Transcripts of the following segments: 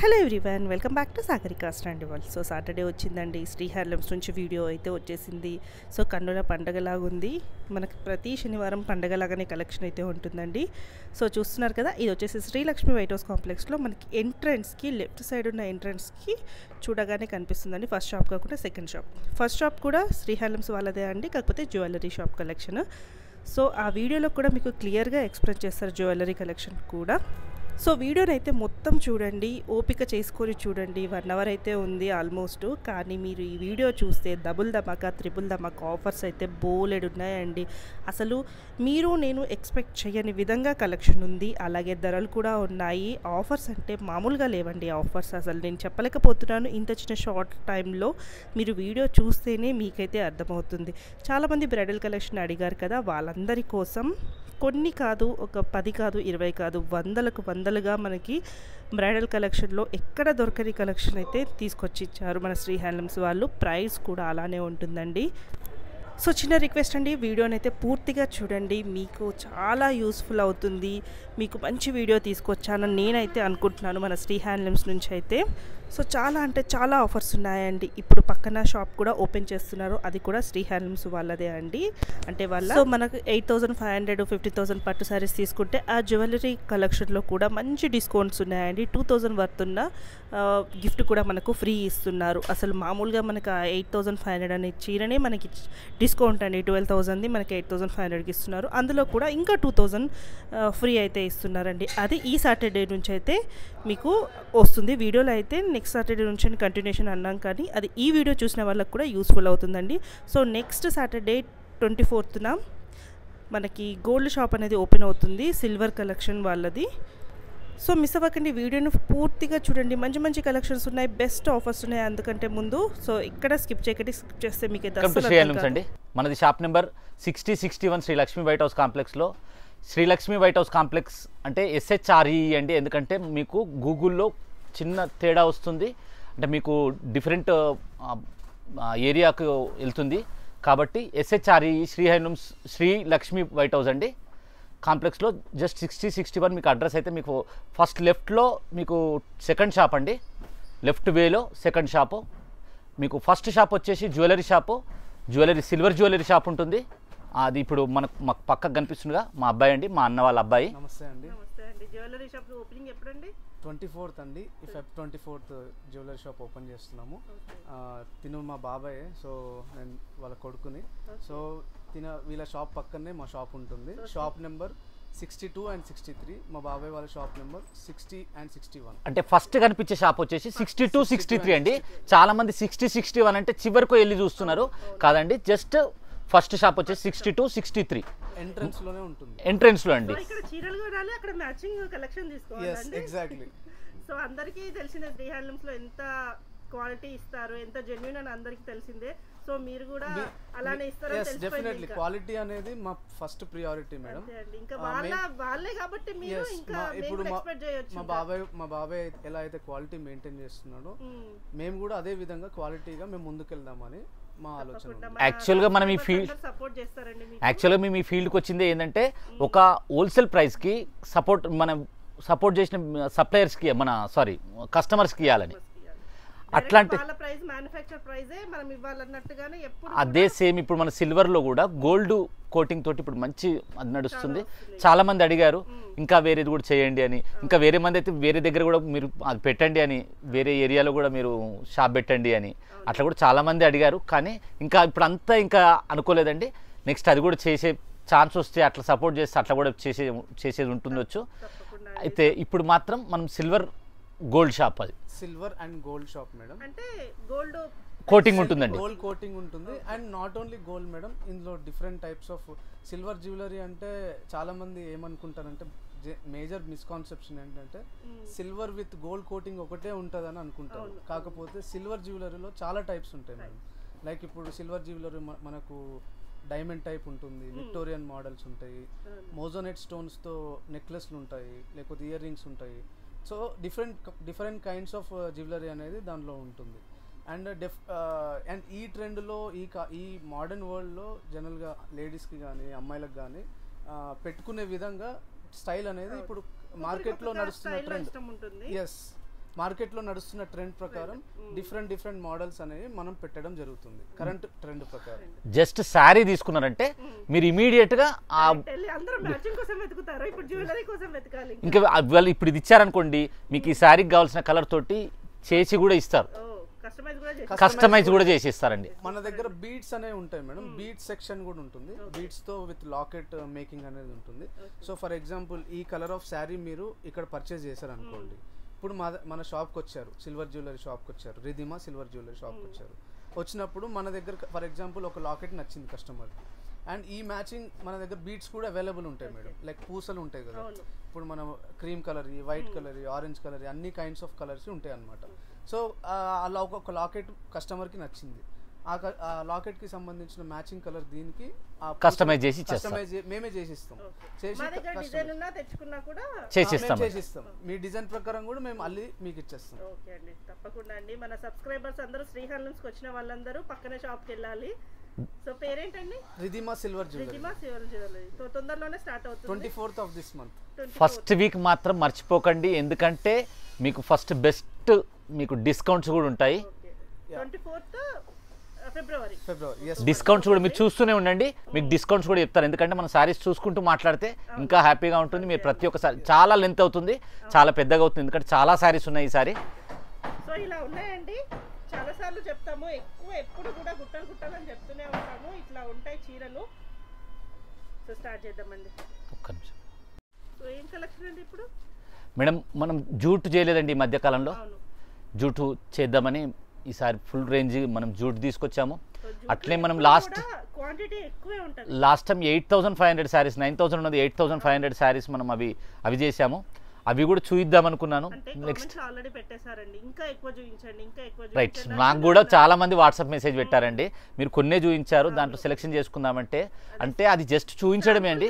Hello everyone, welcome back to Sagarika stand world. So Saturday వచ్చిందండి, Shri handlooms నుంచి video అయితే వచ్చేసింది. సో కన్నుల పండగలాగా ఉంది, మనకి ప్రతి శనివారం పండగలాగానే కలెక్షన్ అయితే ఉంటుందండి. సో చూస్తున్నారు కదా, ఇది వచ్చేసి శ్రీలక్ష్మి వైట్ హౌస్ కాంప్లెక్స్లో మనకి ఎంట్రన్స్కి లెఫ్ట్ సైడ్ ఉన్న ఎంట్రన్స్కి చూడగానే కనిపిస్తుందండి. ఫస్ట్ షాప్ కాకుండా సెకండ్ షాప్. ఫస్ట్ షాప్ కూడా శ్రీ హ్యాండ్లూమ్స్ వాళ్ళదే అండి, కాకపోతే జ్యువెలరీ షాప్ కలెక్షన్. సో ఆ వీడియోలో కూడా మీకు క్లియర్గా ఎక్స్ప్లెయిన్ చేస్తారు జ్యువెలరీ కలెక్షన్ కూడా. సో వీడియోని అయితే మొత్తం చూడండి, ఓపిక చేసుకొని చూడండి. 1 అవర్ అయితే ఉంది ఆల్మోస్ట్. కానీ మీరు ఈ వీడియో చూస్తే డబుల్ ధమాకా, త్రిబుల్ ధమాకా ఆఫర్స్ అయితే బోలెడు ఉన్నాయండి. అసలు మీరు నేను ఎక్స్పెక్ట్ చేయని విధంగా కలెక్షన్ ఉంది, అలాగే ధరలు కూడా ఉన్నాయి. ఆఫర్స్ అంటే మామూలుగా లేవండి ఆఫర్స్, అసలు నేను చెప్పలేకపోతున్నాను. ఇంత చిన్న షార్ట్ టైంలో మీరు వీడియో చూస్తేనే మీకైతే అర్థమవుతుంది. చాలామంది బ్రైడల్ కలెక్షన్ అడిగారు కదా, వాళ్ళందరి కోసం కొన్ని కాదు, ఒక 10 కాదు, 20 కాదు, వందలుగా మనకి బ్రైడల్ కలెక్షన్లో ఎక్కడ దొరకని కలెక్షన్ అయితే తీసుకొచ్చి ఇచ్చారు మన శ్రీ హ్యాండ్లూమ్స్ వాళ్ళు. ప్రైస్ కూడా అలానే ఉంటుందండి. సో చిన్న రిక్వెస్ట్ అండి, వీడియోని అయితే పూర్తిగా చూడండి, మీకు చాలా యూస్ఫుల్ అవుతుంది. మీకు మంచి వీడియో తీసుకొచ్చానని నేనైతే అనుకుంటున్నాను మన శ్రీ హ్యాండ్లూమ్స్ నుంచి అయితే. సో చాలా అంటే చాలా ఆఫర్స్ ఉన్నాయండి. ఇప్పుడు పక్కన షాప్ కూడా ఓపెన్ చేస్తున్నారు, అది కూడా శ్రీ హ్యాండ్లూమ్స్ వాళ్ళదే అండి. అంటే వాళ్ళ సో మనకు 8,500 50,000 పట్టు శారీస్ తీసుకుంటే ఆ జ్యువెలరీ కలెక్షన్లో కూడా మంచి డిస్కౌంట్స్ ఉన్నాయండి. 2,000 వర్త్ ఉన్న గిఫ్ట్ కూడా మనకు ఫ్రీ ఇస్తున్నారు. అసలు మామూలుగా మనకు 8,500 అనే చీరనే మనకి డిస్కౌంట్ అండి, 12,000ది మనకి 8,500కి ఇస్తున్నారు. అందులో కూడా ఇంకా 2,000 ఫ్రీ అయితే ఇస్తున్నారండి. అది ఈ సాటర్డే నుంచి అయితే మీకు వస్తుంది. వీడియోలో అయితే నెక్స్ట్ సాటర్డే నుంచి కంటిన్యూషన్ అన్నాం, కానీ అది ఈ వీడియో చూసిన వాళ్ళకి కూడా యూస్ఫుల్ అవుతుందండి. సో నెక్స్ట్ సాటర్డే 24న మనకి గోల్డ్ షాప్ అనేది ఓపెన్ అవుతుంది, సిల్వర్ కలెక్షన్ వాళ్ళది. సో మిస్ అవ్వకండి, వీడియోని పూర్తిగా చూడండి. మంచి మంచి కలెక్షన్స్ ఉన్నాయి, బెస్ట్ ఆఫర్స్ ఉన్నాయి. అందుకంటే ముందు సో ఇక్కడ స్కిప్ చేయకండి, స్కిప్ చేస్తే మీకు అండి. మనది shop number 6061 Srilakshmi white house కాంప్లెక్స్లో. శ్రీలక్ష్మి వైట్ హౌస్ కాంప్లెక్స్ అంటే SHRE అండి, ఎందుకంటే మీకు గూగుల్లో చిన్న తేడా వస్తుంది, అంటే మీకు డిఫరెంట్ ఏరియాకు వెళ్తుంది కాబట్టి SHRE Shri handlooms Srilakshmi white house అండి కాంప్లెక్స్లో. జస్ట్ 6061 మీకు అడ్రస్ అయితే మీకు ఫస్ట్ లెఫ్ట్లో మీకు సెకండ్ షాప్ అండి, లెఫ్ట్ వేలో సెకండ్ షాపు. మీకు ఫస్ట్ షాప్ వచ్చేసి jewellery shop, silver jewellery shop ఉంటుంది. అది ఇప్పుడు మాకు పక్కకు కనిపిస్తుందిగా మా అబ్బాయి అండి, మా అన్న వాళ్ళ అబ్బాయి. నమస్తే అండి. జ్యువెలరీ షాప్ ఓపెనింగ్ ఎప్పుడండి? 24th అండి, Feb 24th jewellery shop open చేస్తున్నాము. తిను మా బాబాయ్, సో నేను వాళ్ళ కొడుకుని. సో వీళ్ళ షాప్ పక్కనే మా షాప్ ఉంటుంది. షాప్ నెంబర్ 62 and 63, మా బాబాయ్ వాళ్ళ షాప్ నెంబర్ 60 and 61. అంటే ఫస్ట్ కనిపించే షాప్ వచ్చేసి 62, 63 అండి. చాలా మంది 60, 61 అంటే చివరికి వెళ్ళి చూస్తున్నారు, కాదండి. జస్ట్ ఫస్ట్ షాప్ వచ్చేసి 62, 63 ఎంట్రన్స్ లోనే ఉంటుంది. ఎంట్రన్స్ లో అండి. ఇక్కడ చీరలు కొనాలి, అక్కడ మ్యాచింగ్ కలెక్షన్ తీసుకోవాలి. ఎగ్జాక్ట్లీ. సో అందరికీ తెలిసిందే శ్రీ హ్యాండ్లూమ్స్ లో ఎంత క్వాలిటీ ఇస్తారు, ఎంత జెన్యూన్ అని అందరికీ తెలిసిందే. సో మీరు కూడా అలానే ఇస్తారు. డెఫినెట్లీ క్వాలిటీ అనేది మా ఫస్ట్ ప్రియారిటీ మేడం. ఇంకా వాళ్ళే కాబట్టి మీరు ఇంకా ఇప్పుడు మా బాబాయ్ ఎలా అయితే క్వాలిటీ మెయింటైన్ చేస్తున్నాడో, మేము కూడా అదే విధంగా క్వాలిటీగా మేము ముందుకెళ్దామని మా ఆలోచన. యాక్చువల్గా మనం ఈ ఫీల్డ్ మేము ఈ ఫీల్డ్కి వచ్చింది ఏంటంటే ఒక హోల్సేల్ ప్రైస్కి మనం సపోర్ట్ చేసిన సప్లయర్స్కి కస్టమర్స్కి ఇవ్వాలని. అట్లాంటి అదే సేమ్ ఇప్పుడు మన సిల్వర్లో కూడా గోల్డ్ కోటింగ్ తోటి ఇప్పుడు మంచి అది నడుస్తుంది. చాలా మంది అడిగారు ఇంకా వేరేది కూడా చేయండి అని, ఇంకా వేరే మంది అయితే వేరే దగ్గర కూడా మీరు అది పెట్టండి అని, వేరే ఏరియాలో కూడా మీరు షాప్ పెట్టండి అని అట్లా కూడా చాలా మంది అడిగారు. కానీ ఇంకా ఇప్పుడు అంతా ఇంకా అనుకోలేదండి. నెక్స్ట్ అది కూడా చేసే ఛాన్స్ వస్తే అట్లా సపోర్ట్ చేస్తే అట్లా కూడా చేసేది ఉంటుండొచ్చు. అయితే ఇప్పుడు మాత్రం మనం సిల్వర్ గోల్డ్ షాప్, అది silver and gold shop madam. అంటే గోల్డ్ కోటింగ్ ఉంటుందండి, గోల్డ్ కోటింగ్ ఉంటుంది. And not only gold madam, ఇందులో different types of silver jewellery. అంటే చాలా మంది ఏమనుకుంటారంటే, మేజర్ మిస్కాన్సెప్షన్ ఏంటంటే సిల్వర్ విత్ గోల్డ్ కోటింగ్ ఒకటే ఉంటుందని అనుకుంటారు. కాకపోతే సిల్వర్ జ్యువెలరీలో చాలా టైప్స్ ఉంటాయి మేడం. లైక్ ఇప్పుడు సిల్వర్ జ్యువెలరీ మనకు డైమండ్ టైప్ ఉంటుంది, విక్టోరియన్ మోడల్స్ ఉంటాయి, మోజోనెట్ స్టోన్స్తో నెక్లెస్లు ఉంటాయి, లేకపోతే ఇయర్ రింగ్స్ ఉంటాయి. So different kinds of jewellery అనేది దానిలో ఉంటుంది. అండ్ ఈ ట్రెండ్లో ఈ మోడర్న్ వరల్డ్లో జనరల్గా లేడీస్కి కానీ అమ్మాయిలకు కానీ పెట్టుకునే విధంగా స్టైల్ అనేది ఇప్పుడు మార్కెట్లో నడుస్తున్న ట్రెండ్. ఎస్, మార్కెట్లో నడుస్తున్న ట్రెండ్ ప్రకారం డిఫరెంట్ మోడల్స్ అనేవి మనం పెట్టడం జరుగుతుంది కరెంట్ ట్రెండ్ ప్రకారం. జస్ట్ శారీ తీసుకున్నారంటే మీరు ఇమీడియట్గా ఇంకా వాళ్ళు ఇప్పుడు ఇది ఇచ్చారనుకోండి, మీకు ఈ శారీకి కావాల్సిన కలర్ తోటి చేసి కూడా ఇస్తారు, కస్టమైజ్ కూడా చేసి ఇస్తారండి. మన దగ్గర బీడ్స్ అనేవి ఉంటాయి మేడం, బీడ్స్ సెక్షన్ కూడా ఉంటుంది, బీడ్స్ తో విత్ లాకెట్ మేకింగ్ అనేది ఉంటుంది. సో ఫర్ ఎగ్జాంపుల్ ఈ కలర్ ఆఫ్ శారీ మీరు ఇక్కడ పర్చేస్ చేశారు అనుకోండి, ఇప్పుడు మన షాప్కి వచ్చారు, సిల్వర్ జ్యువెలరీ షాప్కి వచ్చారు, రిధిమా సిల్వర్ జ్యువెలరీ షాప్కి వచ్చారు. వచ్చినప్పుడు మన దగ్గర ఫర్ ఎగ్జాంపుల్ ఒక లాకెట్ నచ్చింది కస్టమర్, అండ్ ఈ మ్యాచింగ్ మన దగ్గర బీడ్స్ కూడా అవైలబుల్ ఉంటాయి మేడం, లైక్ పూసలు ఉంటాయి కదా, ఇప్పుడు మనం cream colour, white colour, orange colour, అన్ని కైండ్స్ ఆఫ్ కలర్స్ ఉంటాయి అన్నమాట. సో అలా ఒక లాకెట్ కస్టమర్కి నచ్చింది, ఆ లాకెట్కి సంబంధించిన మ్యాచింగ్ కలర్ దీనికి కస్టమైజ్ చేసి మేమే చేసిస్తాం, చేసిస్తాం. మీ డిజైన్ ప్రకారం కూడా మేము అల్లి మీకు ఇచ్చేస్తాం. ఓకే అండి, తప్పకుండా అండి. మన సబ్స్క్రైబర్స్ అందరూ శ్రీ హ్యాండ్లూమ్స్కి వచ్చిన వాళ్ళందరూ పక్కనే షాప్కి వెళ్ళాలి. సో పేరేంటండి? Ridhima silver jewellery. సో తొందరలోనే స్టార్ట్ అవుతుంది, 24th of this month. First week మాత్రం మర్చిపోకండి, ఎందుకంటే మీకు ఫస్ట్ బెస్ట్ మీకు డిస్కౌంట్స్ కూడా ఉంటాయి. 24th ఫిబ్రవరి డిస్కౌంట్స్ కూడా మీరు చూస్తూనే ఉండండి, మీకు డిస్కౌంట్స్ కూడా చెప్తారు. ఎందుకంటే మన సారీస్ చూసుకుంటూ మాట్లాడితే ఇంకా హ్యాపీగా ఉంటుంది. మీరు ప్రతి ఒక్కసారి చాలా లెంత్ అవుతుంది, చాలా పెద్దగా అవుతుంది, ఎందుకంటే చాలా సారీస్ ఉన్నాయి ఈ సారీ. సో ఇలా ఉన్నాయండి, చాలా సార్లు చెప్తాము, ఎప్పుడు కూడా గుట్టలు అని చెప్తూనే ఉంటాము. ఇట్లా ఉంటాయి చీరలు. సో స్టార్ట్ చేద్దామండి. ఒక్క నిమిషం. సో ఏం కలెక్షన్ అండి ఇప్పుడు? మేడం మనం జూట్ చేయలేదండి ఈ మధ్యకాలంలో, జూటు చేద్దామని ఈసారి ఫుల్ రేంజ్ మనం జూట్ తీసుకొచ్చాము. అట్లే మనం లాస్ట్ టైం 8,500 శారీస్, 9,000 ఉన్నది 8,500 శారీస్ మనం అవి చేసాము. అవి కూడా చూయిద్దాం అనుకున్నాను. నెక్స్ట్ రైట్, నాకు కూడా చాలా మంది వాట్సాప్ మెసేజ్ పెట్టారండి, మీరు కొన్నే చూపించారు, దాంట్లో సెలెక్షన్ చేసుకుందామంటే, అంటే అది జస్ట్ చూపించడమే అండి.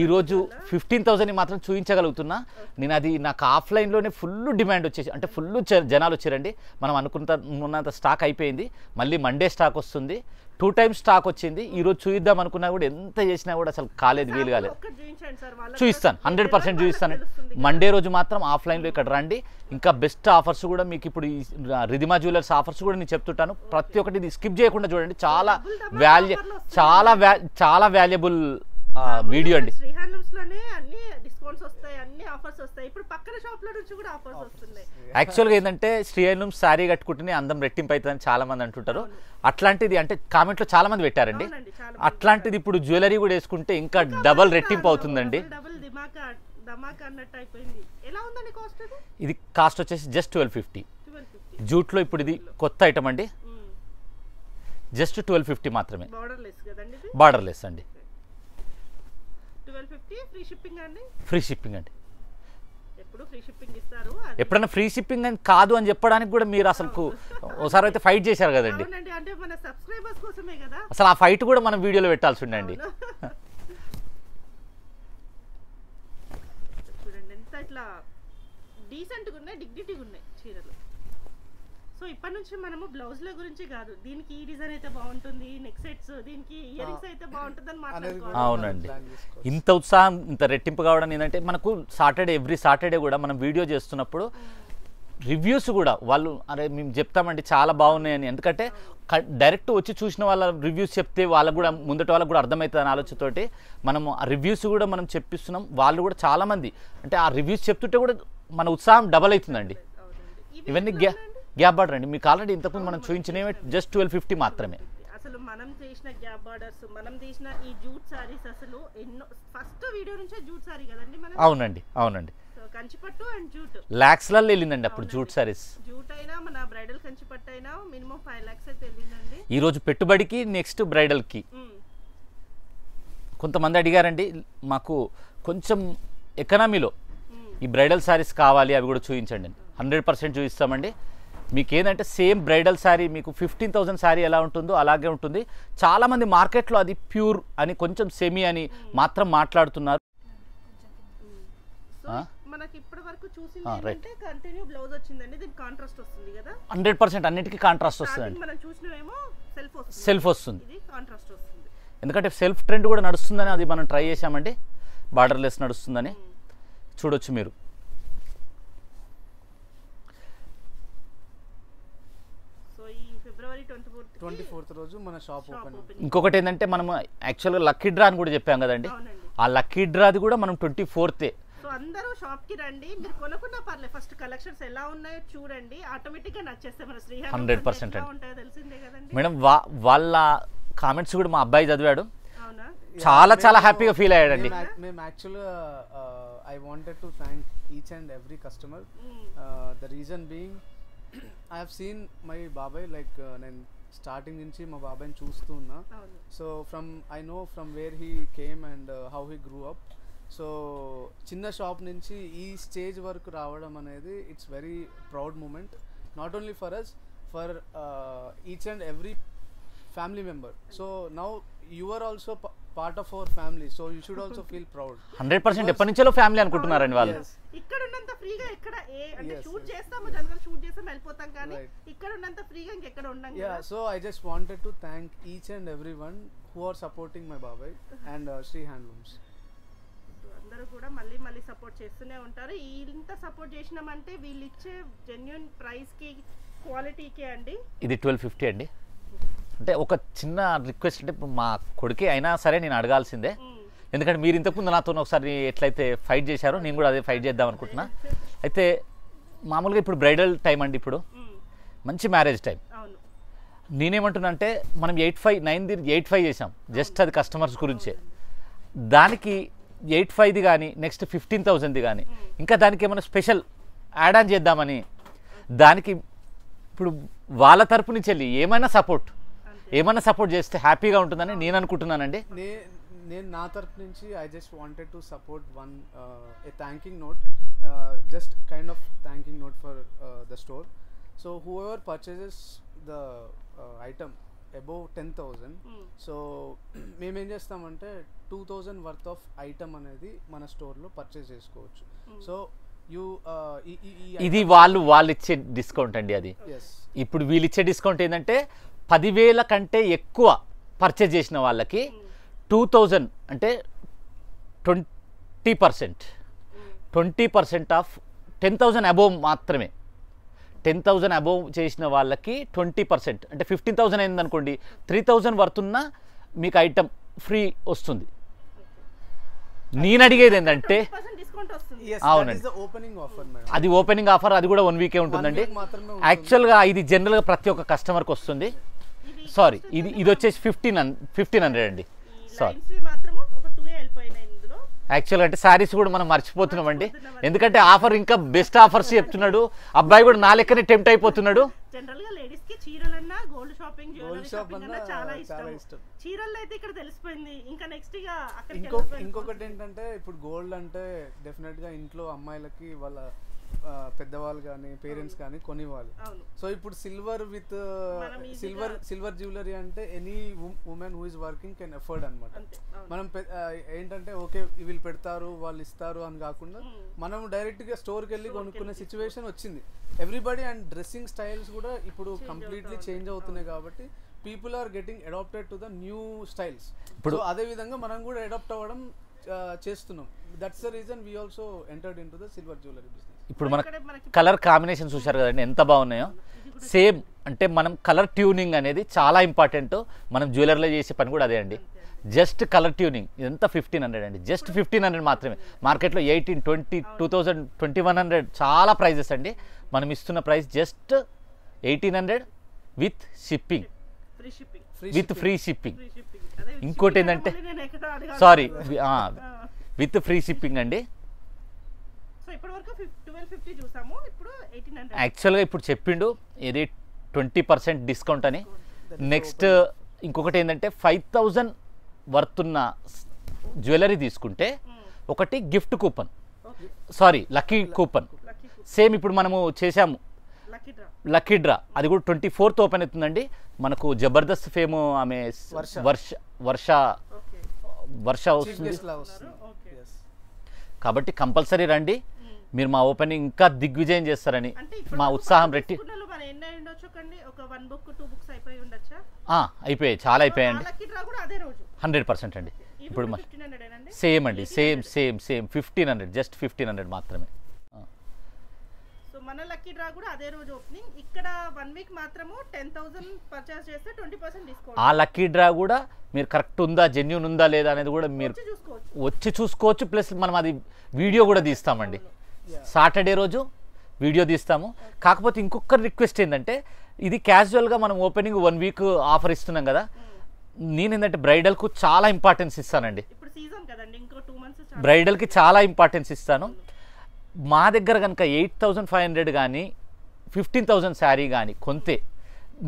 ఈరోజు 15,000 మాత్రం చూపించగలుగుతున్నా నేను. అది నాకు ఆఫ్లైన్లోనే ఫుల్ డిమాండ్ వచ్చేసి, అంటే ఫుల్ జనాలు వచ్చారండి. మనం అనుకున్నంత స్టాక్ అయిపోయింది, మళ్ళీ మండే స్టాక్ వస్తుంది, 2 times స్టాక్ వచ్చింది. ఈరోజు చూయిద్దాం అనుకున్నా కూడా ఎంత చేసినా కూడా అసలు కాలేదు, వీలు కాలేదు. చూపిస్తాను, 100% చూపిస్తాను. మండే రోజు మాత్రం ఆఫ్లైన్లో ఇక్కడ రండి. ఇంకా బెస్ట్ ఆఫర్స్ కూడా మీకు ఇప్పుడు ఈ రిధిమా జ్యువెలర్స్ ఆఫర్స్ కూడా నేను చెప్తుంటాను. ప్రతి ఒక్కటి స్కిప్ చేయకుండా చూడండి, చాలా వాల్యుబుల్ వీడియో అండి. యాక్చువల్గా ఏంటంటే శ్రీ హ్యాండ్లూమ్స్ శారీ కట్టుకుంటేనే అందం రెట్టింపు అవుతుందని చాలా మంది అంటుంటారు. అట్లాంటిది అంటే కామెంట్లో చాలా మంది పెట్టారండి. అట్లాంటిది ఇప్పుడు జ్యువెలరీ కూడా వేసుకుంటే ఇంకా డబల్ రెట్టింపు అవుతుందండి. ఇది కాస్ట్ వచ్చేసి జస్ట్ 1250. జూట్లో ఇప్పుడు ఇది కొత్త ఐటమ్ అండి, జస్ట్ 1250 మాత్రమే. బార్డర్లెస్ అండి, 1250. ఫ్రీ షిప్పింగ్ అండి. ఎప్పుడైనా ఫ్రీ షిప్పింగ్ అని కాదు అని చెప్పడానికి కూడా మీరు అసలు ఒకసారి అయితే ఫైట్ చేశారు కదండి, అసలు ఆ ఫైట్ కూడా మనం వీడియోలో పెట్టాల్సి ఉండండి. చూడండి ఎంత ఇట్లా డీసెంట్గా ఉన్నాయి, డిగ్నిటీగా ఉన్నాయి చీరలు. సో ఇప్పటి నుంచి మనము బ్లౌజ్ల గురించి కాదు, దీనికి ఈ డిజైన్ అయితే బాగుంటుంది, నెక్ సెట్స్, దీనికి ఇయర్ రింగ్స్ అయితే బాగుంటుంది అని మాట్లాడుకోవాలి. అవునండి, ఇంత ఉత్సాహం ఇంత రెట్టింపు కావడం ఏంటంటే మనకు ఎవ్రీ సాటర్డే కూడా మనం వీడియో చేస్తున్నప్పుడు రివ్యూస్ కూడా వాళ్ళు అరే మేము చెప్తామండి చాలా బాగున్నాయని, ఎందుకంటే డైరెక్ట్ వచ్చి చూసిన వాళ్ళ రివ్యూస్ చెప్తే వాళ్ళకు కూడా ముందటి వాళ్ళకు కూడా అర్థమవుతుంది అనే ఆలోచనతోటి మనం ఆ రివ్యూస్ కూడా మనం చెప్పిస్తున్నాం. వాళ్ళు కూడా చాలామంది అంటే ఆ రివ్యూస్ చెప్తుంటే కూడా మన ఉత్సాహం డబల్ అవుతుందండి. ఇవన్నీ గ్యాప్ బార్డర్ అండి, మీకు ఆల్రెడీ ఇంతకుముందు మనం చూపించినవి జస్ట్ 1250 మాత్రమే. అసలు మనం చేసిన గ్యాప్ బార్డర్స్, మనం చేసిన ఈ జూట్ సారీస్ అసలు ఎన్నో ఫస్ట్ వీడియో నుంచే జూట్ సారీ కదండి మనం. అవునండి అవునండి, కంచిపట్టు అండ్ జూట్ లాక్స్లలో వెళ్ళిందండి అప్పుడు జూట్ సారీస్. జూట్ అయినా మన బ్రైడల్ కంచిపట్టు అయినా మినిమం 5 lakhs అయితే వెళ్ళిందండి. ఈ రోజు పెట్టుబడికి నెక్స్ట్ బ్రైడల్కి. కొంతమంది అడిగారండి మాకు కొంచెం ఎకనామీలో ఈ బ్రైడల్ సారీస్ కావాలి, అవి కూడా చూపించండి. 100% చూపిస్తామండి. మీకు ఏంటంటే సేమ్ బ్రైడల్ శారీ మీకు 15,000 శారీ ఎలా ఉంటుందో అలాగే ఉంటుంది. చాలామంది మార్కెట్లో అది ప్యూర్ అని కొంచెం సెమీ అని మాత్రం మాట్లాడుతున్నారు. మనకి ఇప్పటి వరకు చూసింది ఏంటంటే కంటిన్యూ బ్లౌజ్ వచ్చిందండి, దీనికి కాంట్రాస్ట్ వస్తుంది కదా. 100% అన్నిటికీ కాంట్రాస్ట్ వస్తుందండి. మనం చూసినవేమో సెల్ఫ్ వస్తుంది, ఇది కాంట్రాస్ట్ వస్తుంది. ఎందుకంటే సెల్ఫ్ ట్రెండ్ కూడా నడుస్తుందని అది మనం ట్రై చేసామండి. బార్డర్లెస్ నడుస్తుందని చూడొచ్చు మీరు. ఫిబ్రవరి 24th రోజు మన షాప్ ఓపెన్. ఇంకొకటి ఏంటంటే మనం యాక్చువల్గా లక్కీ డ్రా అని కూడా చెప్పాం కదండి, ఆ లక్కీ డ్రాది కూడా మనం 24th. సో అందరూ షాప్ కి రండి, మీరు కొనుక్కున్నా పర్లేదు, ఫస్ట్ కలెక్షన్స్ ఎలా ఉన్నాయో చూడండి, ఆటోమేటిక్ గా నచ్చేస్తే మన శ్రీహారం 100% ఉంటాయో తెలిసిందే కదండి మేడం. వాళ్ళ కామెంట్స్ కూడా మా అబ్బాయి చదివాడు, అవునా? చాలా హ్యాపీగా ఫీల్ అయ్యాడండి. మేము యాక్చువల్గా I wanted to thank each and every customer. The reason being I have seen my బాబాయ్, లైక్ నేను స్టార్టింగ్ నుంచి మా బాబాయ్ని చూస్తూ ఉన్నా. So I know from where he came and how he grew up. So చిన్న షాప్ నుంచి ఈ స్టేజ్ వరకు రావడం అనేది it's very proud moment, not only for us, for each and every family member. So now you are also part of our family, so you should also feel proud. 100% ఎప్పటి నుంచో family అనుకుంటున్నారండి వాళ్ళు. ఇక్కడ ఉన్నంత ఫ్రీగా ఎక్కడ అంటే షూట్ చేస్తాము, జనరల్ షూట్ చేస్తాం వెళ్ళిపోతాం, కానీ ఇక్కడ ఉన్నంత ఫ్రీగా ఇంకెక్కడ ఉండం. So I just wanted to thank each and every one who are supporting my బాబాయ్ అండ్ శ్రీ హ్యాండ్లూమ్స్. అందరూ కూడా మళ్ళీ సపోర్ట్ చేస్తూనే ఉంటారు. ఇంత సపోర్ట్ చేసినామంటే వీళ్ళు ఇచ్చే జెన్యూన్ ప్రైస్ కి క్వాలిటీకి అండి. ఇది 1250 అండి. అంటే ఒక చిన్న రిక్వెస్ట్, అంటే మా కొడుకే అయినా సరే నేను అడగాల్సిందే, ఎందుకంటే మీరు ఇంతకుముందు నాతో ఒకసారి ఎట్లయితే ఫైట్ చేశారో నేను కూడా అదే ఫైట్ చేద్దాం అనుకుంటున్నా. అయితే మామూలుగా ఇప్పుడు బ్రైడల్ టైం అండి, ఇప్పుడు మంచి మ్యారేజ్ టైం. నేనేమంటున్నా అంటే మనం 85 చేసాం, జస్ట్ అది కస్టమర్స్ గురించే. దానికి 85ది కానీ నెక్స్ట్ 15,000ది కానీ ఇంకా దానికి ఏమైనా స్పెషల్ యాడ్ ఆన్ చేద్దామని, దానికి ఇప్పుడు వాళ్ళ తరపు నుంచి వెళ్ళి ఏమైనా సపోర్ట్ చేస్తే హ్యాపీగా ఉంటుందని నేను అనుకుంటున్నానండి. నేను నా తరపు నుంచి I just wanted to support one A thanking note, just kind of thanking note for the store. So who ever purchases the item above 10,000, so మేమేం చేస్తామంటే 2,000 వర్త్ ఆఫ్ ఐటమ్ అనేది మన స్టోర్లో పర్చేస్ చేసుకోవచ్చు. సో ఇది వాళ్ళు ఇచ్చే డిస్కౌంట్ అండి. అది ఇప్పుడు వీళ్ళు ఇచ్చే డిస్కౌంట్ ఏంటంటే 10,000 కంటే ఎక్కువ పర్చేజ్ చేసిన వాళ్ళకి 2,000 అంటే 20% ఆఫ్ 10,000 అబోవ్ మాత్రమే. 10,000 అబోవ్ చేసిన వాళ్ళకి 20% అంటే 15,000 అయింది అనుకోండి, 3,000 వర్తున్న మీకు ఐటమ్ ఫ్రీ వస్తుంది. నేను అడిగేది ఏంటంటే అవునండి, అది ఓపెనింగ్ ఆఫర్, అది కూడా 1 వీకే ఉంటుందండి. యాక్చువల్గా ఇది జనరల్గా ప్రతి ఒక్క కస్టమర్కి వస్తుంది. సారీ, ఇది వచ్చేసి 1500 అండి. సారీ, యాక్చువల్గా అంటే శారీస్ కూడా మనం మర్చిపోతున్నామండి, ఎందుకంటే ఆఫర్ ఇంకా బెస్ట్ ఆఫర్స్ చెప్తున్నాడు. అబ్బాయి కూడా నా లెక్కనే టెంప్ట్ అయిపోతున్నాడు. జనరల్గా లేడీస్ కి చీరలన్నా గోల్డ్ షాపింగ్ చాలా ఇష్టం. చీరల్లో అయితే ఇక్కడ తెలిసిపోయింది. ఇంకా నెక్స్ట్ ఇక ఇంకొకటి ఏంటంటే ఇప్పుడు గోల్డ్ అంటే డెఫినెట్ గా ఇంట్లో అమ్మాయిలకి వాళ్ళ పెద్దవాళ్ళు కానీ పేరెంట్స్ కానీ కొనివ్వాలి. సో ఇప్పుడు సిల్వర్ జ్యువెలరీ అంటే any women who is working can afford అనమాట. మనం ఏంటంటే ఓకే వీళ్ళు పెడతారు వాళ్ళు ఇస్తారు అని కాకుండా మనం డైరెక్ట్ గా స్టోర్కి వెళ్ళి కొనుక్కునే సిచ్యువేషన్ వచ్చింది. ఎవ్రీబడి అండ్ డ్రెస్సింగ్ స్టైల్స్ కూడా ఇప్పుడు కంప్లీట్లీ చేంజ్ అవుతున్నాయి కాబట్టి people are getting adapted to the new styles. ఇప్పుడు అదే విధంగా మనం కూడా అడాప్ట్ అవ్వడం చేస్తున్నాం. That's the reason we also entered in to the silver jewellery business. ఇప్పుడు మన కలర్ కాంబినేషన్ చూశారు కదండి ఎంత బాగున్నాయో. సేమ్ అంటే మనం కలర్ ట్యూనింగ్ అనేది చాలా ఇంపార్టెంట్. మనం జ్యువెలరీలో చేసే పని కూడా అదే అండి. జస్ట్ కలర్ ట్యూనింగ్ ఇదంతా 1,500 అండి, జస్ట్ 1,500 మాత్రమే. మార్కెట్లో 18, 20, 2,000, 2,100 చాలా ప్రైజెస్ అండి. మనం ఇస్తున్న price just 1,800 with shipping, with free shipping. ఇంకోటి ఏంటంటే సారీ విత్ ఫ్రీ షిప్పింగ్ అండి. యాక్చువల్గా ఇప్పుడు చెప్పిండు ఇది 20% డిస్కౌంట్ అని. నెక్స్ట్ ఇంకొకటి ఏంటంటే 5,000 వర్తున్న జ్యువెలరీ తీసుకుంటే ఒకటి gift coupon, sorry lucky coupon. Same ఇప్పుడు మనము చేసాము లక్కీ డ్రా, అది కూడా 24th ఓపెన్ అవుతుందండి. మనకు జబర్దస్త్ ఫేమ్ ఆమె వర్ష వస్తుంది కాబట్టి కంపల్సరీ రండి. మీరు మా ఓపెనింగ్ ఇంకా దిగ్విజయం చేస్తారని మా ఉత్సాహం రెట్టి. అయిపోయాయి, చాలా అయిపోయాయండి. 100% అండి. ఇప్పుడు సేమ్ అండి, సేమ్ 1,500, జస్ట్ 1,500 మాత్రమే. సో మన లక్కీ డ్రా కూడా అదే రోజు ఓపెనింగ్. ఇక్కడ 1 వీక్ మాత్రము 10,000 పర్చేస్ చేస్తే 20% డిస్కౌంట్. ఆ లక్కీ డ్రా కూడా మీరు కరెక్ట్ ఉందా, జెన్యూన్ ఉందా లేదా అనేది కూడా మీరు వచ్చి చూసుకోవచ్చు. ప్లస్ మనం అది వీడియో కూడా తీస్తామండి. సాటర్డే రోజు వీడియో తీస్తాము. కాకపోతే ఇంకొక రిక్వెస్ట్ ఏంటంటే, ఇది క్యాజువల్గా మనం ఓపెనింగ్ 1 వీక్ ఆఫర్ ఇస్తున్నాం కదా, నేనేంటంటే బ్రైడల్కు చాలా ఇంపార్టెన్స్ ఇస్తానండి. బ్రైడల్కి చాలా ఇంపార్టెన్స్ ఇస్తాను. మా దగ్గర కనుక 8,500 కానీ 15,000 శారీ కానీ కొంతే,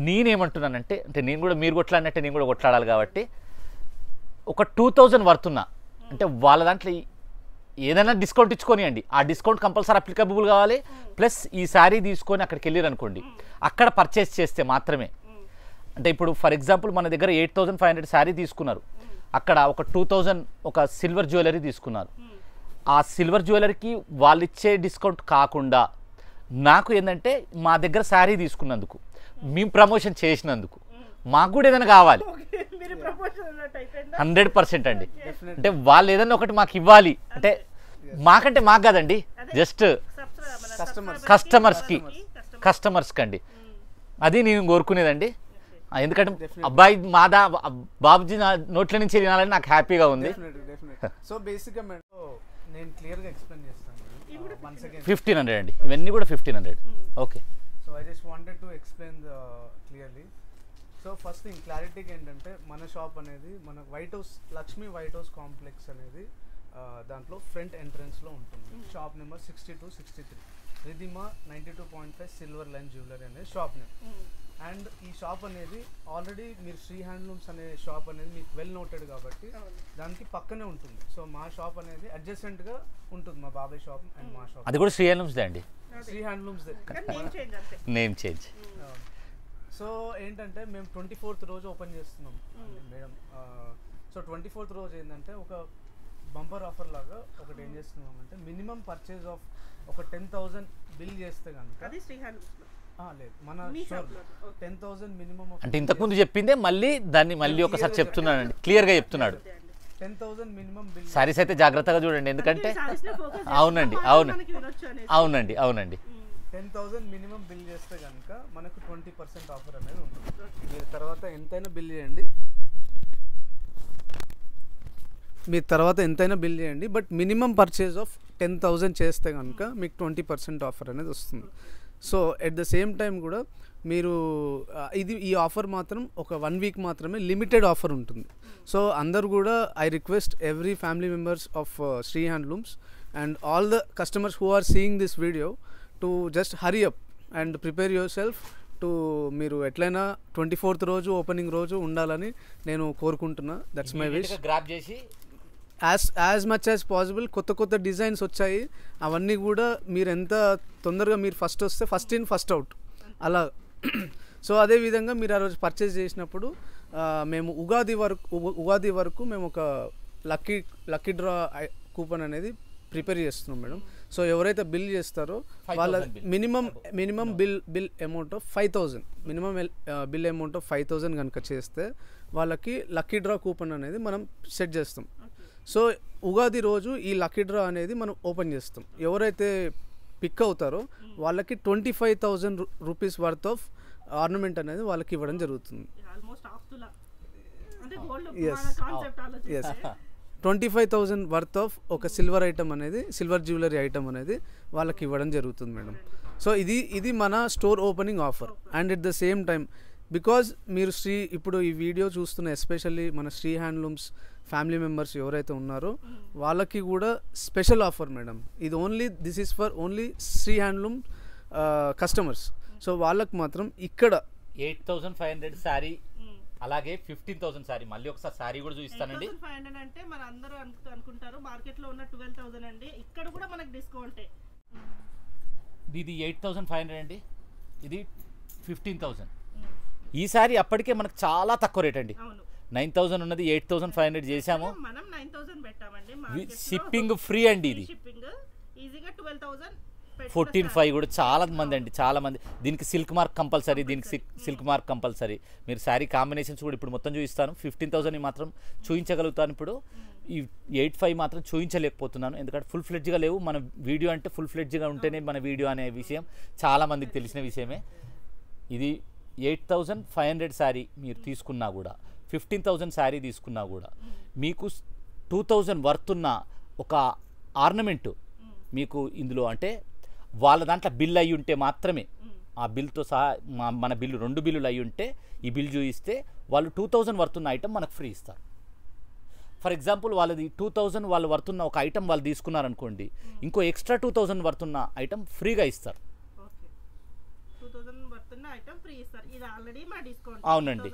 నేనేమంటున్నానంటే, అంటే నేను కూడా మీరు కొట్లాడినట్టే నేను కూడా కొట్లాడాలి కాబట్టి, ఒక 2,000 వర్తున్నా అంటే వాళ్ళ దాంట్లో ఏదైనా డిస్కౌంట్ ఇచ్చుకోనియండి. ఆ డిస్కౌంట్ కంపల్సరీ అప్లికబుల్ కావాలి. ప్లస్ ఈ శారీ తీసుకొని అక్కడికి వెళ్ళారు అనుకోండి, అక్కడ పర్చేస్ చేస్తే మాత్రమే. అంటే ఇప్పుడు ఫర్ ఎగ్జాంపుల్ మన దగ్గర 8,500 శారీ తీసుకున్నారు, అక్కడ ఒక 2,000 ఒక సిల్వర్ జ్యువెలరీ తీసుకున్నారు. ఆ సిల్వర్ జ్యువెలరీకి వాళ్ళు ఇచ్చే డిస్కౌంట్ కాకుండా నాకు ఏంటంటే మా దగ్గర శారీ తీసుకున్నందుకు, మేము ప్రమోషన్ చేసినందుకు మాకు కూడా ఏదైనా కావాలి. 100% అండి. అంటే వాళ్ళు ఏదైనా ఒకటి మాకు ఇవ్వాలి అంటే, మాకంటే మాకు కాదండి, జస్ట్ కస్టమర్స్కి అండి. అది నేను కోరుకునేదండి. ఎందుకంటే అబ్బాయి మాదా బాబుజీ నోట్ల నుంచి వినాలని నాకు హ్యాపీగా ఉంది. సో బేసిక్గా నేను క్లియర్గా ఎక్స్ప్లెయిన్ చేస్తాను. 1,500 అండి, ఇవన్నీ కూడా 1,500. Okay. So I just wanted to explain clearly. So first thing క్లారిటీకి ఏంటంటే, మన షాప్ అనేది మన లక్ష్మీ వైట్ హౌస్ కాంప్లెక్స్ అనేది దాంట్లో ఫ్రంట్ ఎంట్రన్స్లో ఉంటుంది. Shop number 6263 Ridhima 92.5 silver line jewellery అనేది షాప్ నేమ్. అండ్ ఈ షాప్ అనేది ఆల్రెడీ మీరు శ్రీ హ్యాండ్లూమ్స్ అనే షాప్ అనేది మీకు వెల్ నోటెడ్ కాబట్టి దానికి పక్కనే ఉంటుంది. సో మా షాప్ అనేది అడ్జసెంట్గా ఉంటుంది, మా బాబాయ్ షాప్ అండ్ మా షాప్. అది కూడా శ్రీ హ్యాండ్లూమ్స్దే అండి. శ్రీ హ్యాండ్లూమ్స్దే, నేమ్ చేంజ్. సో ఏంటంటే మేము 24th రోజు ఓపెన్ చేస్తున్నాం మేడం. సో 24th రోజు ఏంటంటే ఒక బంపర్ ఆఫర్ లాగా ఒకటి ఏం చేస్తున్నాం అంటే, మినిమం పర్చేజ్ ఆఫ్ ఒక 10,000 బిల్ చేస్తే కనుక, లేదు మన 10,000 మినిమం. అంటే ఇంతకుముందు చెప్పిందే మళ్ళీ మళ్ళీ ఒకసారి చెప్తున్నానండి, క్లియర్గా చెప్తున్నాడు. 10,000 మినిమం బిల్. సారీస్ అయితే జాగ్రత్తగా చూడండి, ఎందుకంటే అవునండి 10,000 మినిమం బిల్ చేస్తే కనుక మనకు 20% ఆఫర్ అనేది ఉంటుంది. మీరు తర్వాత ఎంతైనా బిల్ చేయండి, బట్ మినిమం పర్చేజ్ ఆఫ్ 10,000 చేస్తే కనుక మీకు 20% ఆఫర్ అనేది వస్తుంది. So at the same time కూడా మీరు ఈ ఆఫర్ మాత్రం ఒక 1 వీక్ మాత్రమే లిమిటెడ్ ఆఫర్ ఉంటుంది. సో అందరు కూడా I request every family members of Shri handlooms and all the customers who are seeing this video to just hurry up and prepare your self to, మీరు ఎట్లయినా 24th రోజు opening రోజు ఉండాలని నేను కోరుకుంటున్నా. That's my wish. గ్రాబ్ చేసి as much as possible కొత్త designs వచ్చాయి, అవన్నీ కూడా మీరు ఎంత తొందరగా మీరు ఫస్ట్ వస్తే ఫస్ట్ ఇన్ ఫస్ట్ అవుట్ అలా. సో అదేవిధంగా మీరు ఆ రోజు పర్చేస్ చేసినప్పుడు మేము ఉగాది వరకు మేము ఒక లక్కీ డ్రా కూపన్ అనేది ప్రిపేర్ చేస్తున్నాం మేడం. సో ఎవరైతే బిల్ చేస్తారో వాళ్ళ minimum bill amount of 5,000 minimum bill amount of 5,000 కనుక చేస్తే వాళ్ళకి లక్కీ డ్రా కూపన్ అనేది మనం సెట్ చేస్తాం. సో ఉగాది రోజు ఈ లక్కీ డ్రా అనేది మనం ఓపెన్ చేస్తాం. ఎవరైతే పిక్ అవుతారో వాళ్ళకి 25,000 రూపీస్ వర్త్ ఆఫ్ ఆర్నమెంట్ అనేది వాళ్ళకి ఇవ్వడం జరుగుతుంది. 25,000 వర్త్ ఆఫ్ ఒక సిల్వర్ జ్యువెలరీ ఐటమ్ అనేది వాళ్ళకి ఇవ్వడం జరుగుతుంది మేడం. సో ఇది మన store opening offer. And at the same time because మీరు ఇప్పుడు ఈ వీడియో చూస్తున్న ఎస్పెషల్లీ మన శ్రీ హ్యాండ్లూమ్స్ ఫ్యామిలీ మెంబర్స్ ఎవరైతే ఉన్నారో వాళ్ళకి కూడా special offer madam. This is for only Shri handloom customers. So వాళ్ళకి మాత్రం ఇక్కడ 8,500 శారీ, అలాగే 15,000 శారీ. మళ్ళీ ఒకసారి శారీ కూడా చూపిస్తానండి. 8,500 అంటే మన అందరూ అనుకుంటారు మార్కెట్లో ఉన్న 12,000 అండి, ఇక్కడ కూడా మనకు డిస్కౌంటే. ఇది 8,500 అండి, ఇది 15,000. ఈ శారీ అప్పటికే మనకు చాలా తక్కువ రేట్ అండి. 9,000 ఉన్నది 8,500 చేసాము. మనం 9,000 పెట్టామండి. షిప్పింగ్ ఫ్రీ అండి. ఇది ఈజీగా 12,000 14,500 కూడా చాలా మంది. దీనికి సిల్క్ మార్క్ కంపల్సరీ, మీరు శారీ కాంబినేషన్స్ కూడా ఇప్పుడు మొత్తం చూపిస్తాను. 15,000 మాత్రం చూపించగలుగుతాను. ఇప్పుడు ఈ 85 మాత్రం చూపించలేకపోతున్నాను, ఎందుకంటే ఫుల్ ఫ్లెడ్జ్గా లేవు. మన వీడియో అంటే ఫుల్ ఫ్లెడ్జ్గా ఉంటేనే మన వీడియో అనే విషయం చాలామందికి తెలిసిన విషయమే. ఇది 8500 శారీ మీరు తీసుకున్నా కూడా, 15000 శారీ తీసుకున్నా కూడా మీకు 2000 వర్త్ ఉన్న ఒక ఆర్నమెంటు మీకు ఇందులో, అంటే వాళ్ళ దాంట్లో బిల్ అయ్యి ఉంటే మాత్రమే, ఆ బిల్తో సహా మన బిల్లు 2 బిల్లులు అయ్యి ఉంటే ఈ బిల్ చూపిస్తే వాళ్ళు 2000 వర్త్ ఉన్న ఐటమ్ మనకు ఫ్రీ ఇస్తారు. ఫర్ ఎగ్జాంపుల్ వాళ్ళది 2000 వాళ్ళు వర్త్ ఉన్న ఒక ఐటమ్ వాళ్ళు తీసుకున్నారనుకోండి, ఇంకో ఎక్స్ట్రా 2000 వర్త్ ఉన్న ఐటమ్ ఫ్రీగా ఇస్తారు. అవునండి.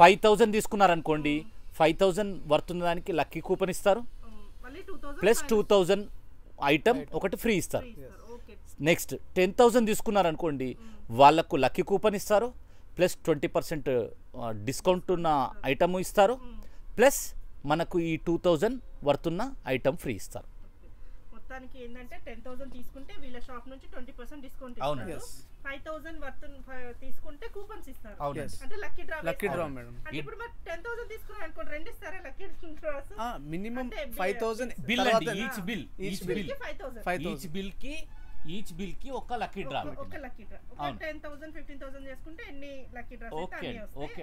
5000 తీసుకున్నారనుకోండి, 5000 వర్త్ ఉన్న దానికి లక్కీ కూపన్ ఇస్తారు, ప్లస్ 2000 ఐటమ్ ఒకటి ఫ్రీ ఇస్తారు. నెక్స్ట్ 10,000 తీసుకున్నారనుకోండి, వాళ్ళకు లక్కీ కూపన్ ఇస్తారు, ప్లస్ 20% డిస్కౌంట్ ఉన్న ఐటమ్ ఇస్తారు, ప్లస్ మనకు ఈ 2000 వర్త్ ఉన్న ఐటమ్ ఫ్రీ ఇస్తారు. మొత్తానికి ఏంటంటే 10,000 తీసుకుంటే వీళ్ళ షాప్ నుంచి 20% డిస్కౌంట్ ఇస్తారు. 5,000 వర్త్ తీసుకుంటే కూపన్స్ ఇస్తారు. అంటే లక్కీ డ్రా మేడం. అంటే ఇప్పుడు మరి 10,000 తీసుకున్నారు అనుకోండి, రెండు ఇస్తారా లక్కీ డ్రాస్? మినిమం 5000 బిల్ అండి. ఈచ్ బిల్ కి ఒక లక్కీ డ్రా. ఒక లక్కీ డ్రా. 10,000 15,000 చేసుకుంటే ఎన్ని లక్కీ డ్రాస్ అయితే అన్ని వస్తాయి. ఓకే,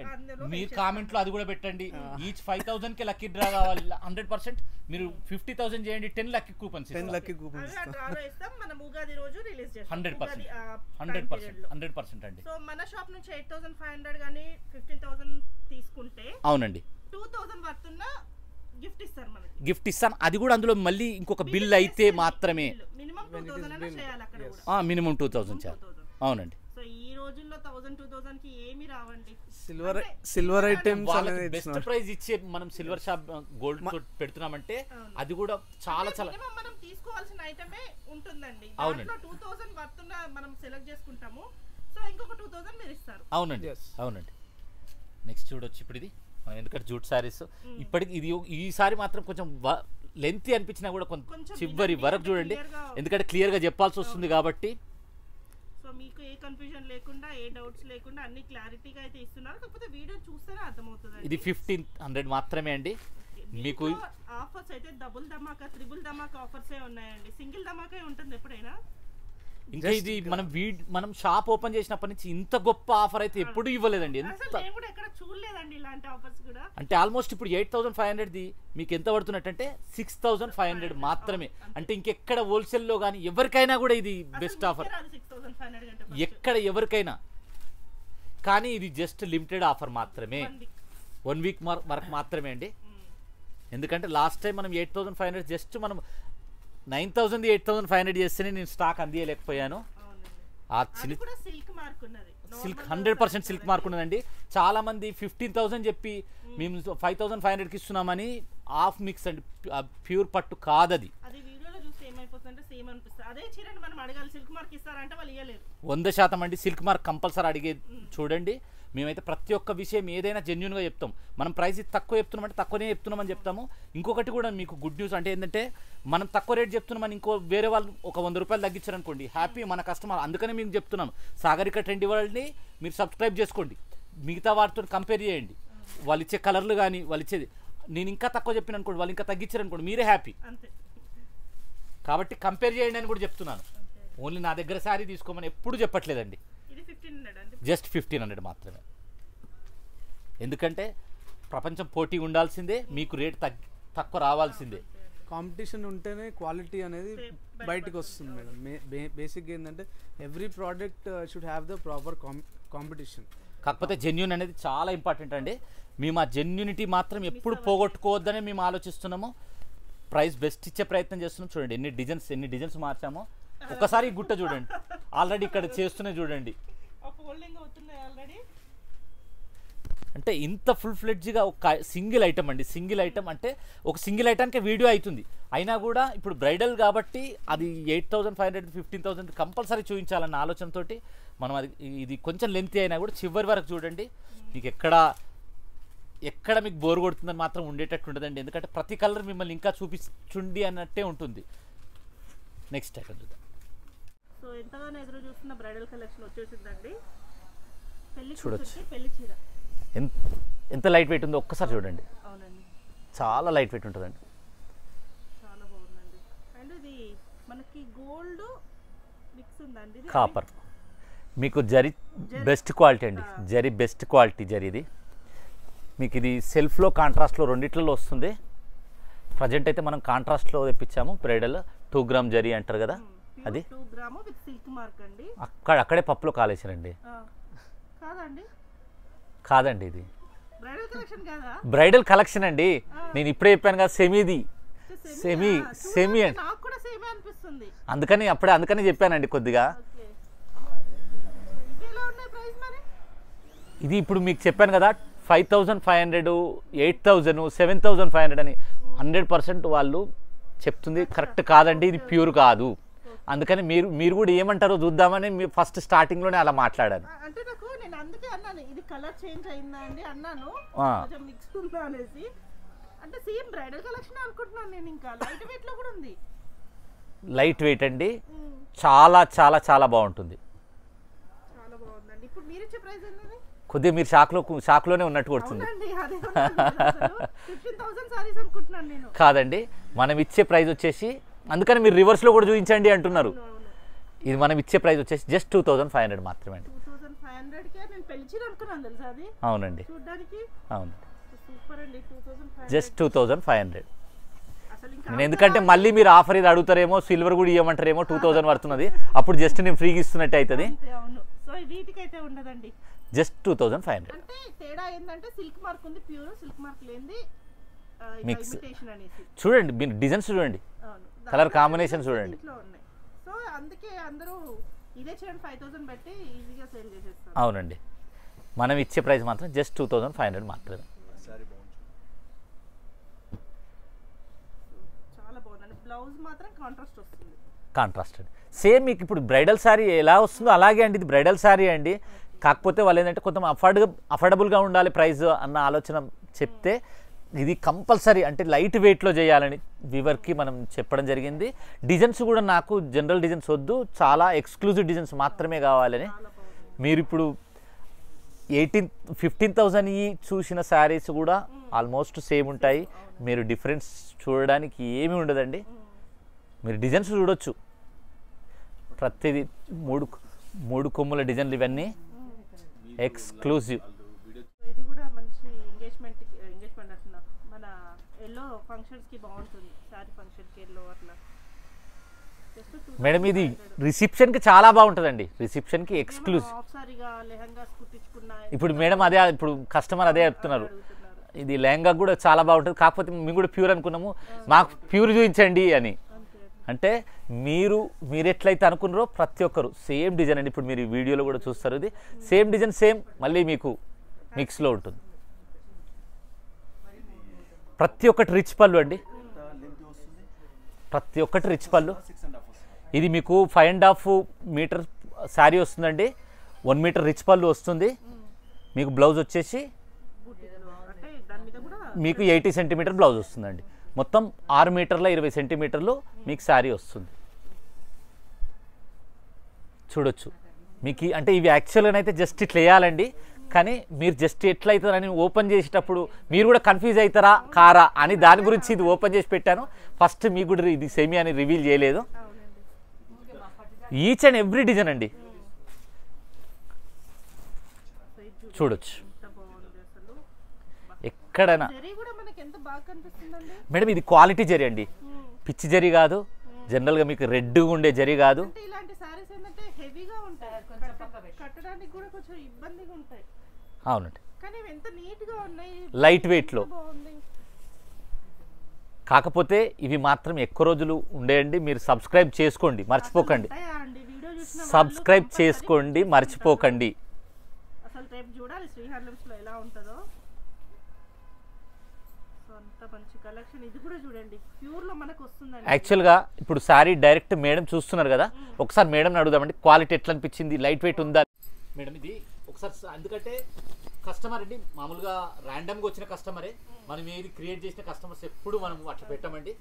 మీరు కామెంట్ లో అది కూడా పెట్టండి. ఈచ్ 5000 కి లక్కీ డ్రా కావాలి 100%. మీరు 50,000 చేయండి, 10 లక్కీ కూపన్స్. 10 లక్కీ కూపన్స్ డ్రాలో ఇస్తాం. మనం ఉగాది రోజు రిలీజ్ చేస్తాం. 100% అండి. సో మన షాప్ నుంచి 8,500 గానీ 15,000 తీసుకుంటే, అవునండి, 2,000 వర్త్ ఉన్న గిఫ్ట్ ఇస్తారు మనకి. గిఫ్ట్ ఇస్తాను. అది కూడా అందులో మళ్ళీ ఇంకొక బిల్ అయితే మాత్రమే. మినిమం 2,000 అన్న చేయాలి అక్కడ కూడా. మినిమం 2000 చేయాలి. అవునండి. సో ఈ రోజుల్లో 1,000 2,000 కి ఏమీ రావండి. సిల్వర్ ఐటమ్స్ అనేది బెస్ట్ ప్రైస్ ఇచ్చే మనం సిల్వర్ షాప్ గోల్డ్ తో పెడుతున్నామంటే అది కూడా చాలా మనం తీసుకోవాల్సిన ఐటమే ఉంటుందండి. అవునండి. 2,000 వర్త్ ఉన్న మనం సెలెక్ట్ చేసుకుంటాము. సో ఇంకొక 2,000 మీరు ఇస్తారు. అవునండి. అవునండి. నెక్స్ట్ చూడొచ్చు ఇప్పుడు ఇది, ఎందుకంటే జూట్ శారీస్ ఇప్పటికి ఇది ఈసారి మాత్రం కొంచెం లెంతీ అనిపించినా కూడా కొంచెం చివరి వరకు చూడండి, ఎందుకంటే క్లియర్గా చెప్పాల్సి వస్తుంది కాబట్టి. సో మీకు ఏ కన్ఫ్యూజన్ లేకుండా, ఏ డౌట్స్ లేకుండా అన్ని క్లారిటీగా అయితే ఇస్తున్నారు. కాకపోతే వీడియో చూస్తేనే అర్థమవుతుంది. ఇది 1,500 మాత్రమే అండి. మీకు ఆఫర్స్ అయితే డబుల్ ధమాకా, ట్రిపుల్ ధమాకా ఆఫర్సే ఉన్నాయండి. సింగిల్ ధమాకా ఉంటుంది ఎప్పుడైనా. ఇంకా ఇది మనం షాప్ ఓపెన్ చేసినప్పటి నుంచి ఇంత గొప్ప ఆఫర్ అయితే ఎప్పుడు ఇవ్వలేదండి. అంటే ఆల్మోస్ట్ ఇప్పుడు 8,500ది మీకు ఎంత పడుతున్నట్టంటే 6,500 మాత్రమే. అంటే ఇంకెక్కడ హోల్సేల్లో కానీ ఎవరికైనా కూడా ఇది బెస్ట్ ఆఫర్, ఎక్కడ ఎవరికైనా. కానీ ఇది జస్ట్ లిమిటెడ్ ఆఫర్ మాత్రమే, 1 వీక్ వరకు మాత్రమే అండి. ఎందుకంటే లాస్ట్ టైం మనం 8,500 జస్ట్ మనం 9,000 8,500 చేస్తేనే నేను స్టాక్ అందియలేకపోయాను. ఆ చిన్న సిల్క్ 100% సిల్క్ మార్క్ ఉన్నదండి. చాలా మంది 15,000 చెప్పి మేము 5,500కి ఇస్తున్నామని హాఫ్ మిక్స్ అండి, ప్యూర్ పట్టు కాదది. 100% అండి. సిల్క్ మార్క్ కంపల్సరీ అడిగే చూడండి. మేమైతే ప్రతి ఒక్క విషయం ఏదైనా జెన్యున్గా చెప్తాం. మనం ప్రైస్ తక్కువ చెప్తున్నామంటే తక్కువనే చెప్తున్నామని చెప్తాము. ఇంకొకటి కూడా మీకు గుడ్ న్యూస్ అంటే ఏంటంటే, మనం తక్కువ రేట్ చెప్తున్నామని ఇంకో వేరే వాళ్ళు ఒక 100 రూపాయలు తగ్గించారనుకోండి, హ్యాపీ మన కస్టమర్. అందుకనే మీకు చెప్తున్నాను, సాగరిక ట్రెండీ వరల్డ్ని మీరు సబ్స్క్రైబ్ చేసుకోండి, మిగతా వాటితో కంపేర్ చేయండి. వాళ్ళు ఇచ్చే కలర్లు కానీ వాళ్ళు ఇచ్చేది, నేను ఇంకా తక్కువ చెప్పిన అనుకోండి, వాళ్ళు ఇంకా తగ్గించారనుకోండి, మీరే హ్యాపీ. కాబట్టి కంపేర్ చేయండి అని కూడా చెప్తున్నాను. ఓన్లీ నా దగ్గర శారీ తీసుకోమని ఎప్పుడు చెప్పట్లేదండి. జస్ట్ 1,500 మాత్రమే. ఎందుకంటే ప్రపంచం పోటీ ఉండాల్సిందే, మీకు రేట్ తక్కువ రావాల్సిందే. కాంపిటీషన్ ఉంటేనే క్వాలిటీ అనేది బయటకు వస్తుంది మేడం. బేసిక్గా ఏంటంటే every product should have the proper competition. కాకపోతే జెన్యూన్ అనేది చాలా ఇంపార్టెంట్ అండి. మేము ఆ జెన్యూనిటీ మాత్రం ఎప్పుడు పోగొట్టుకోవద్దనే మేము ఆలోచిస్తున్నాము. ప్రైస్ బెస్ట్ ఇచ్చే ప్రయత్నం చేస్తున్నాం. చూడండి ఎన్ని డిజైన్స్ మార్చామో. ఒకసారి గుట్ట చూడండి, ఆల్రెడీ ఇక్కడ చేస్తూనే చూడండి. అంటే ఇంత ఫుల్ ఫ్లెడ్జ్గా ఒక సింగిల్ ఐటమ్ అండి. సింగిల్ ఐటమ్ అంటే ఒక సింగిల్ ఐటమ్కే వీడియో అవుతుంది. అయినా కూడా ఇప్పుడు బ్రైడల్ కాబట్టి అది 8,500 15,000 కంపల్సరీ చూపించాలన్న ఆలోచనతో మనం ఇది కొంచెం లెంతీ అయినా కూడా చివరి వరకు చూడండి. మీకు ఎక్కడ మీకు బోర్ కొడుతుందని మాత్రం ఉండేటట్టు ఉండదండి. ఎందుకంటే ప్రతి కలర్ మిమ్మల్ని ఇంకా చూపించుండి అన్నట్టే ఉంటుంది. నెక్స్ట్ ఐటమ్ చూద్దాం. సో ఎంతగానో ఎదురు చూస్తున్న బ్రైడల్ కలెక్షన్ వచ్చేసిందండి. చూడొచ్చు ఎంత లైట్ వెయిట్ ఉందో ఒక్కసారి చూడండి. అవునండి. చాలా లైట్ వెయిట్ ఉంటుందండి. చాలా బాగుందండి. అండ్ ఇది మనకి గోల్డ్ మిక్స్ ఉందండి, కాపర్. మీకు జరీ బెస్ట్ క్వాలిటీ అండి, జరీ బెస్ట్ క్వాలిటీ జరీది. మీకు ఇది సెల్ఫ్లో కాంట్రాస్ట్లో రెండిట్లలో వస్తుంది. ప్రజెంట్ అయితే మనం కాంట్రాస్ట్లో తెప్పించాము బ్రైడల్ 2 గ్రామ్ జరీ అంటారు కదా, అది 2 గ్రామ్ విత్ సిల్క్ మార్క్ అండి. అక్కడే పప్పులో కాలేసారండి. కాదండి, కాదండి, ఇది బ్రైడల్ కలెక్షన్ కాదా? బ్రైడల్ కలెక్షన్ అండి. నేను ఇప్పుడే చెప్పాను కదా సెమీది, సెమీ సెమీ అండి. నాకు కూడా సేమే అనిపిస్తుంది, అందుకని చెప్పానండి కొద్దిగా. ఇది ఇప్పుడు మీకు చెప్పాను కదా 5500, 8000, 7500 అని 100% వాళ్ళు చెప్తుంది కరెక్ట్ కాదండి, ఇది ప్యూర్ కాదు. అందుకని మీరు కూడా ఏమంటారో చూద్దామని మీరు ఫస్ట్ స్టార్టింగ్లోనే అలా మాట్లాడారు. అంటే నేను అందుకే అన్నాను ఇది కలర్ చేంజ్ అయిందా అండి అన్నాను, కొంచెం మిక్స్ ఉందా అనేసి. అంటే సేమ్ బ్రైడల్ కలెక్షన్ అనుకుంటున్నాను నేను. ఇంకా లైట్ వెయిట్ లో కూడా ఉంది. లైట్ వెయిట్ అండి, చాలా చాలా చాలా బాగుంటుంది. చాలా బాగుందండి. ఇప్పుడు మీరు ఇచ్చే ప్రైస్ ఏంటి? కొద్దిగా మీరు షాక్లోనే ఉన్నట్టు కొడుతుంది. 15,000 సారీస్ అనుకుంటున్నాను నేను. కాదండి, మనం ఇచ్చే ప్రైస్ వచ్చేసి, అందుకని మీరు రివర్స్లో కూడా చూపించండి అంటున్నారు. ఇది మనం ఇచ్చే ప్రైస్ వచ్చేసి జస్ట్ 2500 మాత్రమే అండి. 2500కే నేను పెళ్లి చీర అనుకున్నాను తెలుసా అది. అవునండి, చూడడానికి అవును, సూపర్ అండి. 2500 జస్ట్ 2500. అసలు నేను ఎందుకంటే మళ్ళీ మీరు ఆఫర్ ఇది అడుగుతారేమో, సిల్వర్ కూడా ఇవ్వమంటారేమో, 2000 పడుతున్నది, అప్పుడు జస్ట్ నేను ఫ్రీగా ఇస్తున్నట్టు అవుతుంది. అవును, సో వీటికైతే ఉండదండి, జస్ట్ 2500. అంటే తేడా ఏంటంటే సిల్క్ మార్క్ ఉంది, ప్యూర్ సిల్క్ మార్క్ లేనిది మిక్స్. ఇమిటేషన్ అనేసి. చూడండి మీరు డిజైన్స్ చూడండి, కలర్ కాంబినేషన్ చూడండి. సో అందుకే అందరూ ఇదే చేయండి 5000 పెట్టి ఈజీగా సేల్ చేసేస్తారు. అవునండి, మనం ఇచ్చే ప్రైస్ మాత్రం జస్ట్ 2500 మాత్రమే. చాలా బాగుందండి. బ్లౌజ్ మాత్రం కాంట్రాస్ట్ వస్తుంది. కాంట్రాస్ట్ అండి, సేమ్ మీకు ఇప్పుడు బ్రైడల్ శారీ ఎలా వస్తుందో అలాగే అండి, ఇది బ్రైడల్ శారీ అండి. కాకపోతే వాళ్ళు ఏంటంటే కొంచెం అఫోర్డబుల్గా ఉండాలి ప్రైస్ అన్న ఆలోచన చెప్తే, ఇది కంపల్సరీ అంటే లైట్ వెయిట్లో చేయాలని వివర్కి మనం చెప్పడం జరిగింది. డిజైన్స్ కూడా నాకు జనరల్ డిజైన్స్ వద్దు, చాలా ఎక్స్క్లూజివ్ డిజైన్స్ మాత్రమే కావాలని. మీరు ఇప్పుడు 15,000 చూసిన శారీస్ కూడా ఆల్మోస్ట్ సేమ్ ఉంటాయి. మీరు డిఫరెన్స్ చూడడానికి ఏమీ ఉండదండి. మీరు డిజైన్స్ చూడొచ్చు, ప్రతిదీ మూడు కొమ్ముల డిజైన్లు, ఇవన్నీ ఎక్స్క్లూజివ్. ఇది కూడా మంచి ఎంగేజ్మెంట్ అంటున్నా, మన ఎల్లో ఫంక్షన్స్కి బాగుంటుంది, సారీ ఫంక్షన్కి ఎల్లో అట్లా. మేడం ఇది రిసెప్షన్కి చాలా బాగుంటుందండి, రిసెప్షన్కి ఎక్స్క్లూజివ్. ఇప్పుడు మేడం అదే, ఇప్పుడు కస్టమర్ అదే చెప్తున్నారు, ఇది లెహంగా కూడా చాలా బాగుంటుంది. కాకపోతే మేము కూడా ప్యూర్ అనుకున్నాము, మాకు ప్యూర్ చూపించండి అని. అంటే మీరు ఎట్లయితే అనుకున్నారో ప్రతి ఒక్కరు సేమ్ డిజైన్ అండి. ఇప్పుడు మీరు ఈ వీడియోలో కూడా చూస్తారు, ఇది సేమ్ డిజైన్, సేమ్ మళ్ళీ మీకు మిక్స్లో ఉంటుంది. ప్రతి ఒక్కటి రిచ్ పళ్ళు అండి, ప్రతి ఒక్కటి రిచ్ పళ్ళు. ఇది మీకు 5.5 మీటర్ శారీ వస్తుందండి, 1 మీటర్ రిచ్ పళ్ళు వస్తుంది. మీకు బ్లౌజ్ వచ్చేసి మీకు 80 సెంటీమీటర్ బ్లౌజ్ వస్తుందండి. మొత్తం 6 మీటర్ల 20 సెంటీమీటర్లు మీకు శారీ వస్తుంది. చూడొచ్చు మీకు. అంటే ఇవి యాక్చువల్గా అయితే జస్ట్ ఇట్లా వేయాలండి, కానీ మీరు జస్ట్ ఎట్లయితారని ఓపెన్ చేసేటప్పుడు మీరు కూడా కన్ఫ్యూజ్ అవుతారా కారా అని దాని గురించి ఇది ఓపెన్ చేసి పెట్టాను. ఫస్ట్ మీకు కూడా ఇది సెమీ అని రివీల్ చేయలేదు. ఈచ్ అండ్ ఎవ్రీ డిజైన్ అండి చూడొచ్చు ఎక్కడైనా. మేడం ఇది క్వాలిటీ జరీ అండి, పిచ్చి జరీ కాదు, జనరల్గా మీకు రెడ్గా ఉండే జరీ కాదు. అవునండి, లైట్ వెయిట్లో. కాకపోతే ఇవి మాత్రం ఎక్కువ రోజులు ఉండేయండి. మీరు సబ్స్క్రైబ్ చేసుకోండి, మర్చిపోకండి. సబ్స్క్రైబ్ చేసుకోండి, మర్చిపోకండి. అసలు రేపు చూడాలి శ్రీ హ్యాండ్లూమ్స్లో ఎలా ఉంటుందో. అంత మంచి కలెక్షన్. ఇది కూడా చూడండి, ప్యూర్లో మనకు వస్తుందండి. యాక్చువల్గా ఇప్పుడు శారీ డైరెక్ట్ మేడం చూస్తున్నారు కదా, ఒకసారి మేడం అడుగుదామండి క్వాలిటీ ఎట్లా అనిపించింది, లైట్ వెయిట్ ఉందా మేడం ఇది ఒకసారి. ఎందుకంటే కస్టమర్ అండి మామూలుగా ర్యాండమ్గా వచ్చిన కస్టమరే, మనం ఏది క్రియేట్ చేసిన కస్టమర్స్ ఎప్పుడు మనం అట్లా పెట్టామండి.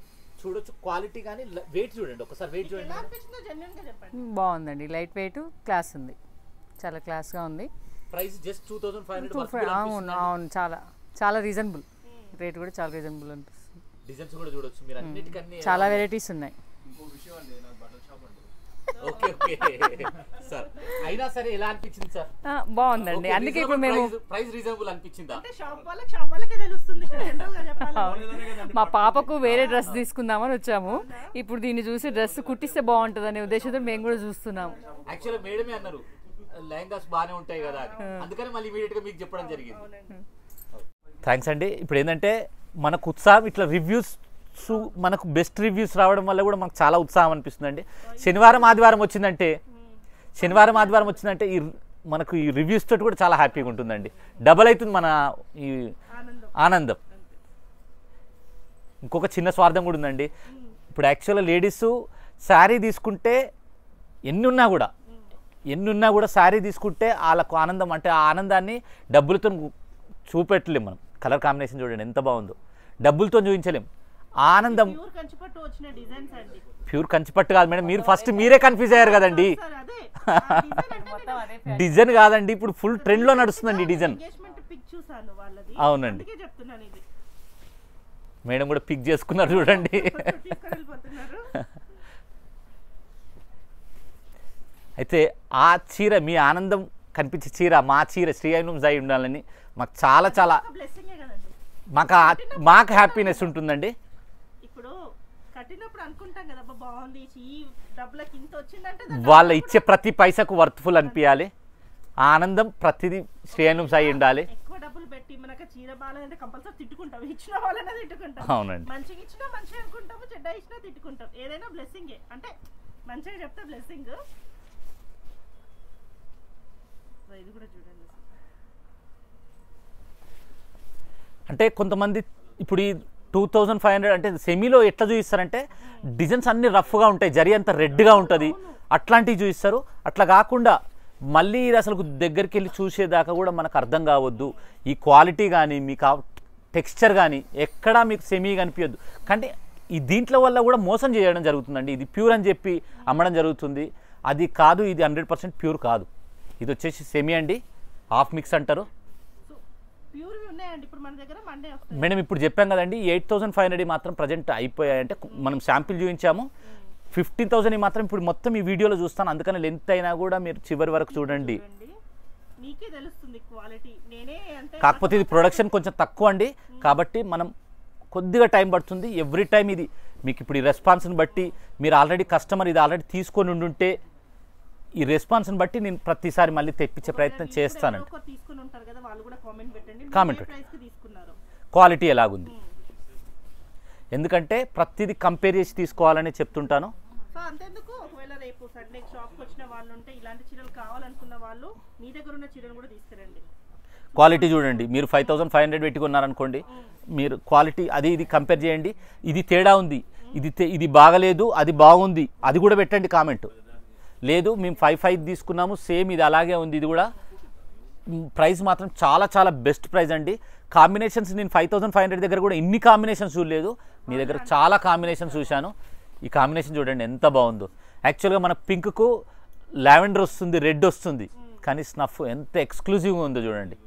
చూడొచ్చు క్వాలిటీ కానీ వెయిట్ చూడండి, ఒకసారి వెయిట్ చూడండి. బాగుందండి, లైట్ వెయిట్, క్లాస్ ఉంది, చాలా క్లాస్గా ఉంది. Price just 2500. అవును అవును, చాలా చాలా రీజనబుల్. రేట్ కూడా చాలా రీజనబుల్ అనిపిస్తుంది. డిజైన్స్ కూడా చూడొచ్చు మీరు అన్నిటికన్నీ. చాలా వెరైటీస్ ఉన్నాయి. ఓకే ఓకే సార్, అయినా సరే ఎలా అనిపించింది సార్? బాగుందండి. అందుకే ఇప్పుడు మేము ప్రైస్ రీజనబుల్ అనిపించిందా? అంటే షాప్ వాళ్ళకే తెలుస్తుంది ఇక్కడ జనరల్గా చెప్పాలి. మా పాపకు వేరే డ్రెస్ తీసుకుందామని వచ్చాము. ఇప్పుడు దీన్ని చూసి డ్రెస్ కుట్టిస్తే బాగుంటుంది అనే ఉద్దేశంతో మేము కూడా చూస్తున్నాము. యాక్చువల్గా మేడమే అన్నారు లెహంగాస్ బాగానే ఉంటాయి కదా, అందుకని మళ్ళీ ఇమీడియట్ గా మీకు చెప్పడం జరిగింది. థ్యాంక్స్ అండి. ఇప్పుడు ఏంటంటే మనకు ఉత్సాహం ఇట్లా రివ్యూస్, మనకు బెస్ట్ రివ్యూస్ రావడం వల్ల కూడా మనకు చాలా ఉత్సాహం అనిపిస్తుందండి. శనివారం ఆదివారం వచ్చిందంటే ఈ మనకు ఈ రివ్యూస్ తోటి కూడా చాలా హ్యాపీగా ఉంటుందండి. డబల్ అవుతుంది మన ఈ ఆనందం. ఇంకొక చిన్న స్వార్థం కూడా ఉందండి. ఇప్పుడు యాక్చువల్గా లేడీస్ శారీ తీసుకుంటే ఎన్ని ఉన్నా కూడా శారీ తీసుకుంటే వాళ్ళకు ఆనందం, అంటే ఆ ఆనందాన్ని డబ్బులతో చూపెట్టలేం మనం. కలర్ కాంబినేషన్ చూడండి ఎంత బాగుందో, డబ్బులతో చూపించలేం ఆనందం. ప్యూర్ కంచిపట్టు కాదు మేడం, మీరు ఫస్ట్ మీరే కన్ఫ్యూజ్ అయ్యారు కదండి. డిజైన్ కాదండి, ఇప్పుడు ఫుల్ ట్రెండ్లో నడుస్తుందండి డిజైన్. అవునండి, మేడం కూడా పిక్ చేసుకున్నారు చూడండి. అయితే ఆ చీర, మీ ఆనందం కనిపించే చీర, మా చీర శ్రీ హ్యాండ్లూమ్స్ అయి ఉండాలని మాకు చాలా చాలా మాకు హ్యాపీనెస్ ఉంటుందండి. వాళ్ళ ఇచ్చే ప్రతి పైసకు వర్త్ఫుల్ అనిపించాలి. ఆ ఆనందం ప్రతిదీ శ్రీ హ్యాండ్లూమ్స్ అయి ఉండాలి. అవునండి, అంటే కొంతమంది ఇప్పుడు ఈ 2500 అంటే సెమీలో ఎట్లా చూపిస్తారంటే డిజైన్స్ అన్ని రఫ్గా ఉంటాయి, జరీ అంతా రెడ్గా ఉంటుంది, అట్లాంటివి చూపిస్తారు. అట్లా కాకుండా మళ్ళీ ఇది అసలు దగ్గరికి వెళ్ళి చూసేదాకా కూడా మనకు అర్థం కావద్దు. ఈ క్వాలిటీ కానీ మీకు టెక్స్చర్ కానీ ఎక్కడా మీకు సెమీ కనిపించద్దు. కానీ ఈ దీంట్లో వల్ల కూడా మోసం చేయడం జరుగుతుందండి. ఇది ప్యూర్ అని చెప్పి అమ్మడం జరుగుతుంది, అది కాదు. ఇది 100% ప్యూర్ కాదు. ఇది వచ్చేసి సెమీ అండి, హాఫ్ మిక్స్ అంటారు. మేడం ఇప్పుడు చెప్పాం కదండి 8500 మాత్రం ప్రజెంట్ అయిపోయాయంటే మనం శాంపిల్ చూపించాము. 15,000 మాత్రం ఇప్పుడు మొత్తం ఈ వీడియోలో చూస్తాను, అందుకని లెంత్ అయినా కూడా మీరు చివరి వరకు చూడండి. కాకపోతే ఇది ప్రొడక్షన్ కొంచెం తక్కువ అండి, కాబట్టి మనం కొద్దిగా టైం పడుతుంది. ఎవ్రీ టైం ఇది మీకు ఇప్పుడు ఈ రెస్పాన్స్ని బట్టి, మీరు ఆల్రెడీ కస్టమర్ ఇది ఆల్రెడీ తీసుకొని ఉండుంటే ఈ రెస్పాన్స్ని బట్టి నేను ప్రతిసారి మళ్ళీ తెప్పించే ప్రయత్నం చేస్తానండి. కామెంట్ క్వాలిటీ ఎలాగుంది, ఎందుకంటే ప్రతిదీ కంపేర్ చేసి తీసుకోవాలని చెప్తుంటాను. క్వాలిటీ చూడండి, మీరు 5500 పెట్టుకున్నారనుకోండి, మీరు క్వాలిటీ అది ఇది కంపేర్ చేయండి. ఇది తేడా ఉంది, ఇది బాగలేదు, అది బాగుంది, అది కూడా పెట్టండి కామెంట్. లేదు మేము 55 తీసుకున్నాము, సేమ్ ఇది అలాగే ఉంది, ఇది కూడా. ప్రైస్ మాత్రం చాలా చాలా బెస్ట్ ప్రైస్ అండి. కాంబినేషన్స్ నేను 5500 దగ్గర కూడా ఇన్ని కాంబినేషన్స్ చూడలేదు, మీ దగ్గర చాలా కాంబినేషన్స్ చూశాను. ఈ కాంబినేషన్ చూడండి ఎంత బాగుందో. యాక్చువల్గా మన పింక్కు లావెండర్ వస్తుంది, రెడ్ వస్తుంది, కానీ స్నఫ్ ఎంత ఎక్స్క్లూజివ్గా ఉందో చూడండి.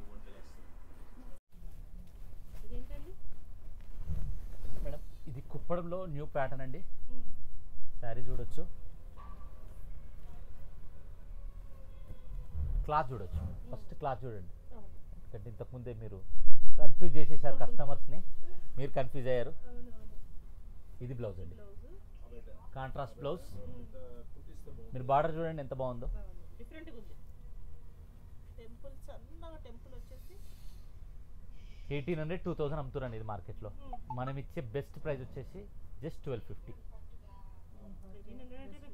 మేడం ఇది కుప్పడంలో న్యూ ప్యాటర్న్ అండి, శారీ చూడొచ్చు, క్లాత్ చూడొచ్చు. ఫస్ట్ క్లాత్ చూడండి, ఎందుకంటే ఇంతకుముందే మీరు కన్ఫ్యూజ్ చేసేసారు కస్టమర్స్ని, మీరు కన్ఫ్యూజ్ అయ్యారు. ఇది బ్లౌజ్ అండి, కాంట్రాస్ట్ బ్లౌజ్. మీరు బార్డర్ చూడండి ఎంత బాగుందో. 1800 2000 అమ్ముతారండి ఇది మార్కెట్లో. మనం ఇచ్చే బెస్ట్ ప్రైస్ వచ్చేసి జస్ట్ 1250.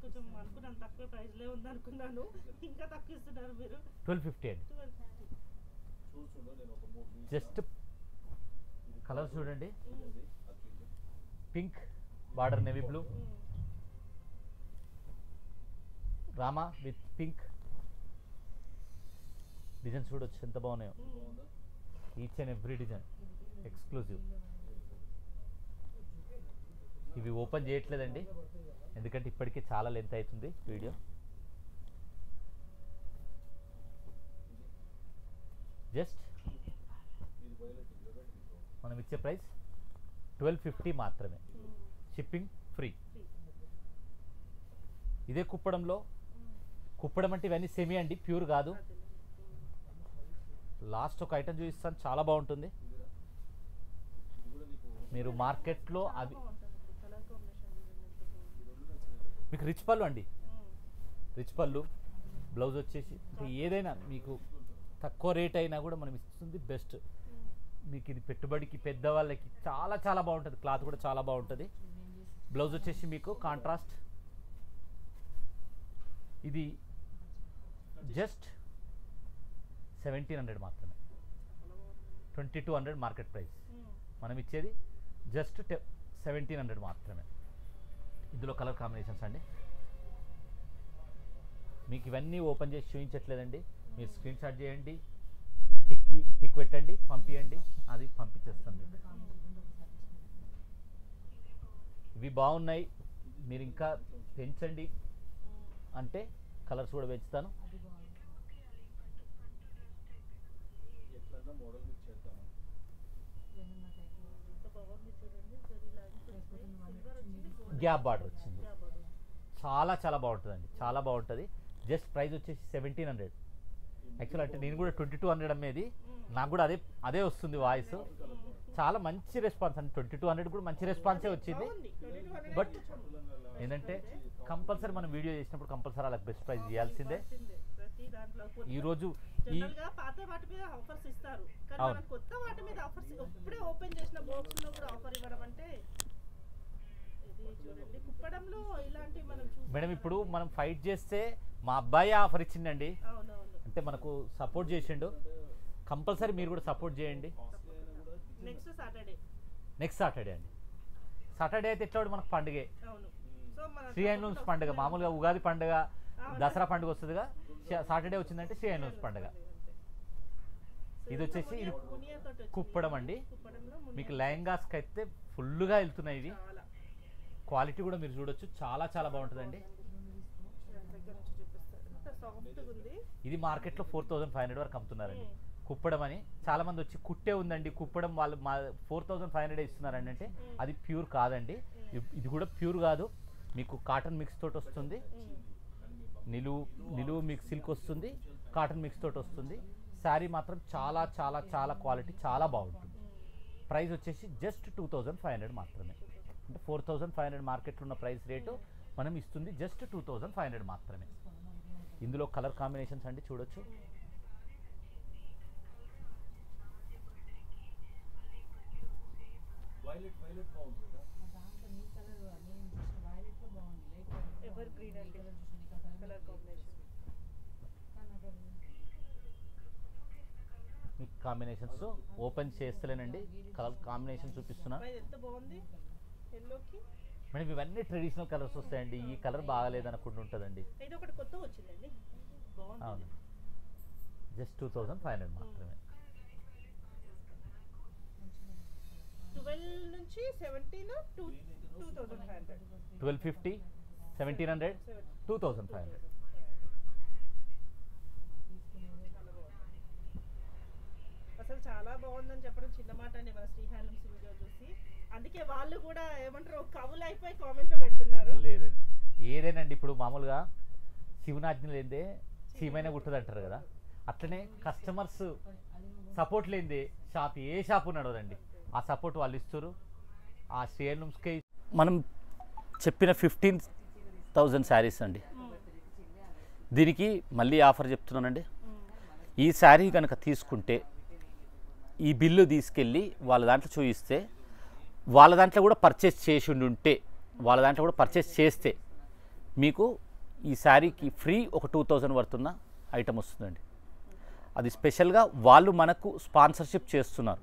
కొంచెం అనుకున్నాను తక్కువ ప్రైస్లే ఉంది అనుకున్నాను, ఇంకా తక్కువ ఇస్తున్నారు మీరు. 1250 అండి. జస్ట్ కలర్స్ చూడండి, pink border, navy blue, Rama with pink. Designs చూడొచ్చు ఎంత బాగున్నాయో, each and every design exclusive. ఇవి ఓపెన్ చేయట్లేదండి, ఎందుకంటే ఇప్పటికే చాలా లెంత్ అవుతుంది వీడియో. జస్ట్ మనం ఇచ్చే ప్రైస్ 1250 మాత్రమే, షిప్పింగ్ ఫ్రీ. ఇదే కుప్పడంలో, కుప్పడం అంటే ఇవన్నీ సెమీ అండి, ప్యూర్ కాదు. లాస్ట్ ఒక ఐటమ్ చూపిస్తాను, చాలా బాగుంటుంది. మీరు మార్కెట్లో అవి మీకు రిచ్ పళ్ళు అండి, రిచ్ పళ్ళు. బ్లౌజ్ వచ్చేసి ఏదైనా మీకు తక్కువ రేట్ అయినా కూడా మనం ఇస్తుంది బెస్ట్. మీకు ఇది పెట్టుబడికి పెద్దవాళ్ళకి చాలా చాలా బాగుంటుంది, క్లాత్ కూడా చాలా బాగుంటుంది. బ్లౌజ్ వచ్చేసి మీకు కాంట్రాస్ట్. ఇది జస్ట్ 1700 మాత్రమే, 2200 మార్కెట్ ప్రైస్. మనం ఇచ్చేది జస్ట్ 1700 మాత్రమే. ఇందులో కలర్ కాంబినేషన్స్ అండి, మీకు ఇవన్నీ ఓపెన్ చేసి చూపించట్లేదండి. మీరు స్క్రీన్ షాట్ చేయండి, టిక్ పెట్టండి, పంపించండి, అది పంపించేస్తాం మీకు. ఇవి బాగున్నాయి, మీరు ఇంకా పెంచండి అంటే కలర్స్ కూడా పెంచుతాను. గ్యాప్ బార్డర్ వచ్చింది, చాలా చాలా బాగుంటుందండి, చాలా బాగుంటుంది. జస్ట్ ప్రైస్ వచ్చేసి 1700. యాక్చువల్ అంటే నేను కూడా 2200 అమ్మేది, నాకు కూడా అదే వస్తుంది వాయిస్. చాలా మంచి రెస్పాన్స్ అండి, 2200 కూడా మంచి రెస్పాన్సే వచ్చింది. బట్ ఏంటంటే కంపల్సరీ మనం వీడియో చేసినప్పుడు కంపల్సరీ అలా బెస్ట్ ప్రైస్ ఇవ్వాల్సిందే. ఈరోజు ఈ పాత వాటి మీద ఆఫర్స్ ఇస్తారు, కానీ మనం కొత్త వాటి మీద ఆఫర్స్ ఇప్పుడే ఓపెన్ చేసిన బాక్స్ లో కూడా ఆఫర్ ఇవ్వడం అంటే ఇది చూడండి. కుప్పడంలో ఇలాంటి మనం మేడం ఇప్పుడు మనం ఫైట్ చేస్తే మా అబ్బాయి ఆఫర్ ఇచ్చిండండి, అంటే మనకు సపోర్ట్ చేసిండు. కంపల్సరీ మీరు కూడా సపోర్ట్ చేయండి. నెక్స్ట్ సాటర్డే అండి, సాటర్డే అయితే ఎట్లా మనకు పండుగే, శ్రీ హ్యాండ్లూమ్స్ పండుగ. మామూలుగా ఉగాది పండుగ, దసరా పండుగ వస్తుందిగా, సాటర్డే వచ్చిందంటే శ్రీ హ్యాండ్లూమ్స్ పండుగ. ఇది వచ్చేసి ఇది కుప్పడం అండి. మీకు లెహంగాస్కి అయితే ఫుల్గా వెళ్తున్నాయి ఇవి. క్వాలిటీ కూడా మీరు చూడొచ్చు, చాలా చాలా బాగుంటుందండి. ఇది మార్కెట్లో 4500 వరకు అమ్ముతున్నారండి కుప్పడం అని. చాలా మంది వచ్చి కుట్టే ఉందండి కుప్పడం, వాళ్ళు మా 4500 ఇస్తున్నారండి అంటే అది ప్యూర్ కాదండి. ఇది కూడా ప్యూర్ కాదు, మీకు కాటన్ మిక్స్ తోటి వస్తుంది, నిలువు మిక్స్ సిల్క్ వస్తుంది, కాటన్ మిక్స్ తోటి వస్తుంది. శారీ మాత్రం చాలా చాలా చాలా క్వాలిటీ చాలా బాగుంటుంది. ప్రైస్ వచ్చేసి జస్ట్ 2500 మాత్రమే, అంటే 4500 మార్కెట్లో ఉన్న ప్రైస్ రేటు మనం ఇస్తుంది జస్ట్ 2500 మాత్రమే. ఇందులో కలర్ కాంబినేషన్స్ అండి చూడొచ్చు. మీకు కాంబినేషన్స్ ఓపెన్ చేస్తలేనండి, కలర్ కాంబినేషన్ చూపిస్తున్నా. మేడం ఇవన్నీ ట్రెడిషనల్ కలర్స్ వస్తాయండి, ఈ కలర్ బాగాలేదు అనుకుంటూ ఉంటుందండి. అవును, జస్ట్ 2500 మాత్రమే. 1250, 1700, 2500. అసలు చాలా బాగుందని చెప్పడం చిన్న మాట అండి మన శ్రీ హ్యాండ్లూమ్స్ వీడియో చూసి. అందుకే వాళ్ళు కూడా ఏమంటారు కవులు అయిపోయి కామెంట్ పెడుతున్నారు. లేదండి ఏదేనండి, ఇప్పుడు మామూలుగా శివనాజ్ఞ లేదే చీమైనా కుట్టదు అంటారు కదా, అట్లనే కస్టమర్స్ సపోర్ట్ లేదే ఏ షాపు నడవదండి. ఆ సపోర్ట్ వాళ్ళు ఇస్తారు. ఆ శ్రీ హ్యాండ్లూమ్స్కి మనం చెప్పిన 15,000 శారీస్ అండి. దీనికి మళ్ళీ ఆఫర్ చెప్తున్నానండి. ఈ శారీ కనుక తీసుకుంటే ఈ బిల్లు తీసుకెళ్ళి వాళ్ళ దాంట్లో చూపిస్తే, వాళ్ళ దాంట్లో కూడా పర్చేస్ చేసి ఉంటే, వాళ్ళ దాంట్లో కూడా పర్చేస్ చేస్తే మీకు ఈ శారీకి ఫ్రీ ఒక 2000 వర్తున్న ఐటమ్ వస్తుందండి. అది స్పెషల్గా వాళ్ళు మనకు స్పాన్సర్షిప్ చేస్తున్నారు.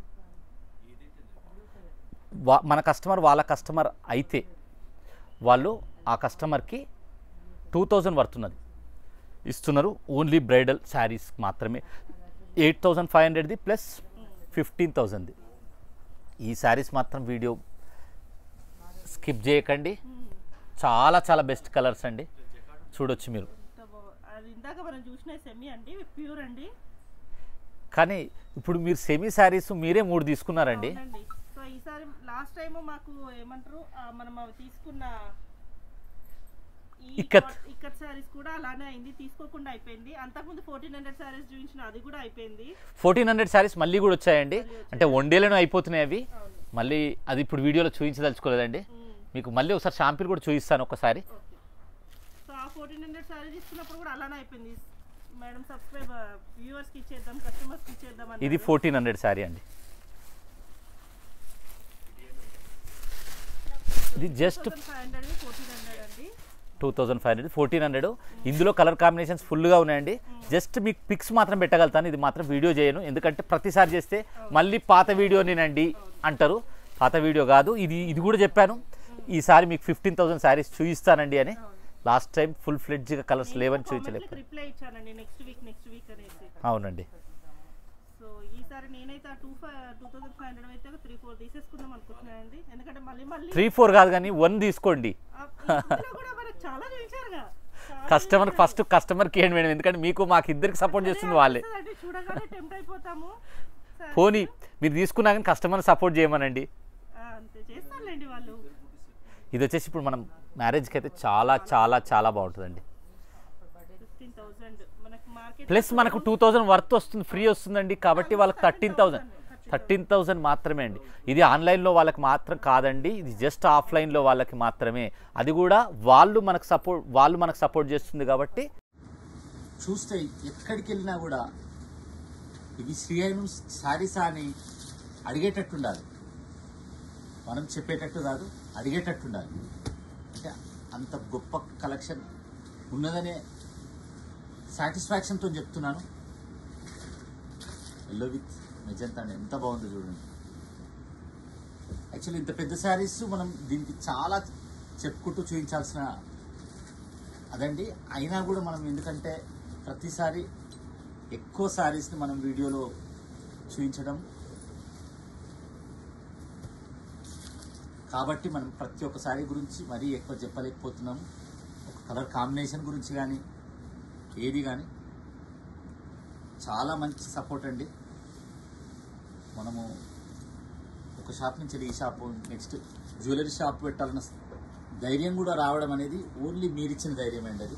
మన కస్టమర్ వాళ్ళ కస్టమర్ అయితే వాళ్ళు ఆ కస్టమర్కి 2000 వర్తున్నది ఇస్తున్నారు. ఓన్లీ బ్రైడల్ శారీస్ మాత్రమే. 8500ది ప్లస్ 15,000ది. ఈ శారీస్ మాత్రం వీడియో స్కిప్ చేయకండి, చాలా చాలా బెస్ట్ కలర్స్ అండి, చూడొచ్చు మీరు. ఇందాక మనం చూసిన సెమీ అండి, ప్యూర్ అండి. కానీ ఇప్పుడు మీరు సెమీ శారీస్ మీరే 3 తీసుకున్నారండి. అవునండి. సో ఈసారి లాస్ట్ టైం మాకు ఏమంటారు మనం అవి తీసుకున్న ఇక్కత్ సారీస్ కూడా అలానే అయింది, తీసుకోకుండా అయిపోయింది. అంతకుముందు 1400 సారీస్ చూపించిన అది కూడా అయిపోయింది. 1400 సారీస్ మళ్ళీ కూడా వచ్చాయండి. అంటే వన్డేలోనే అయిపోతున్నాయి అవి. మళ్ళీ అది ఇప్పుడు వీడియోలో చూపించదలుచుకోలేదండి. మీకు మళ్ళీ ఒకసారి షాంపిల్ కూడా చూపిస్తాను ఒకసారి. సో ఆ 1400 సారీ తీసుకున్నప్పుడు కూడా అలానే అయిపోయింది. మేడం సబ్స్క్రైబర్ వ్యూవర్స్కి ఇచ్చేద్దాం, కస్టమర్స్కి ఇచ్చేద్దాం అని. ఇది 1400 సారీ అండి. ఇది జస్ట్ 500 1400 అండి. 2500 1400. ఇందులో కలర్ కాంబినేషన్స్ ఫుల్గా ఉన్నాయండి. జస్ట్ మీకు పిక్స్ మాత్రం పెట్టగలుగుతాను, ఇది మాత్రం వీడియో చేయను. ఎందుకంటే ప్రతిసారి చేస్తే మళ్ళీ పాత వీడియో నేనండి అంటారు. పాత వీడియో కాదు ఇది. ఇది కూడా చెప్పాను ఈసారి మీకు 15,000 శారీస్ చూపిస్తానండి అని. లాస్ట్ టైం ఫుల్ ఫ్లెడ్జ్గా కలర్స్ లేవని చూపించలేదు. రిప్లై ఇచ్చానండి నెక్స్ట్ వీక్ అనేసి. అవునండి. సో ఈసారి నేనైతే 2500 అయితే 3-4 తీసేసుకుందాం అనుకుంటున్నానండి. ఎందుకంటే మళ్ళీ 3-4 కాదు కానీ 1 తీసుకోండి. చాలా చూపించారుగా. కస్టమర్ ఫస్ట్ కస్టమర్కి ఏంటి మేడం, ఎందుకంటే మీకు మాకు ఇద్దరికి సపోర్ట్ చేస్తుంది వాళ్ళే. చూడగానే టెంప్ట్ అయిపోతాము. పోనీ మీరు తీసుకున్నా కానీ కస్టమర్ సపోర్ట్ చేయమనండి. అంతే చేస్తారులేండి వాళ్ళు. ఇది వచ్చేసి ఇప్పుడు మనం మ్యారేజ్కి అయితే చాలా చాలా చాలా బాగుంటుందండి. 15,000 మనకి మార్కెట్ ప్లస్ మనకు 2000 వర్త్ వస్తుంది, ఫ్రీ వస్తుందండి. కాబట్టి వాళ్ళకి 13,000 మాత్రమే అండి. ఇది ఆన్లైన్లో వాళ్ళకి మాత్రం కాదండి, ఇది జస్ట్ ఆఫ్లైన్లో వాళ్ళకి మాత్రమే. అది కూడా వాళ్ళు మనకు సపోర్ట్ చేస్తుంది కాబట్టి. చూస్తే ఎక్కడికి వెళ్ళినా కూడా ఇవి శ్రీ ఐనూస్ శారీస్ అని అడిగేటట్టు ఉండాలి. మనం చెప్పేటట్టు కాదు, అడిగేటట్టు ఉండాలి. అంటే అంత గొప్ప కలెక్షన్ ఉన్నదనే సాటిస్ఫాక్షన్తో చెప్తున్నాను. ఎల్లో విత్ మెజంతా ఎంత బాగుందో చూడండి. యాక్చువల్లీ ఇంత పెద్ద శారీస్ మనం దీనికి చాలా చెప్పుకుంటూ చూపించాల్సిన అదండి. అయినా కూడా మనం ఎందుకంటే ప్రతిసారి ఎక్కువ శారీస్ని మనం వీడియోలో చూపించడం కాబట్టి మనం ప్రతి ఒక్క శారీ గురించి మరీ ఎక్కువ చెప్పలేకపోతున్నాము. ఒక కలర్ కాంబినేషన్ గురించి కానీ ఏది కానీ చాలా మంచి సపోర్ట్ అండి. మనము ఒక షాప్ నుంచి ఈ షాప్ నెక్స్ట్ జ్యువెలరీ షాప్ పెట్టాలన్న ధైర్యం కూడా రావడం అనేది ఓన్లీ మీరిచ్చిన ధైర్యం అండి. అది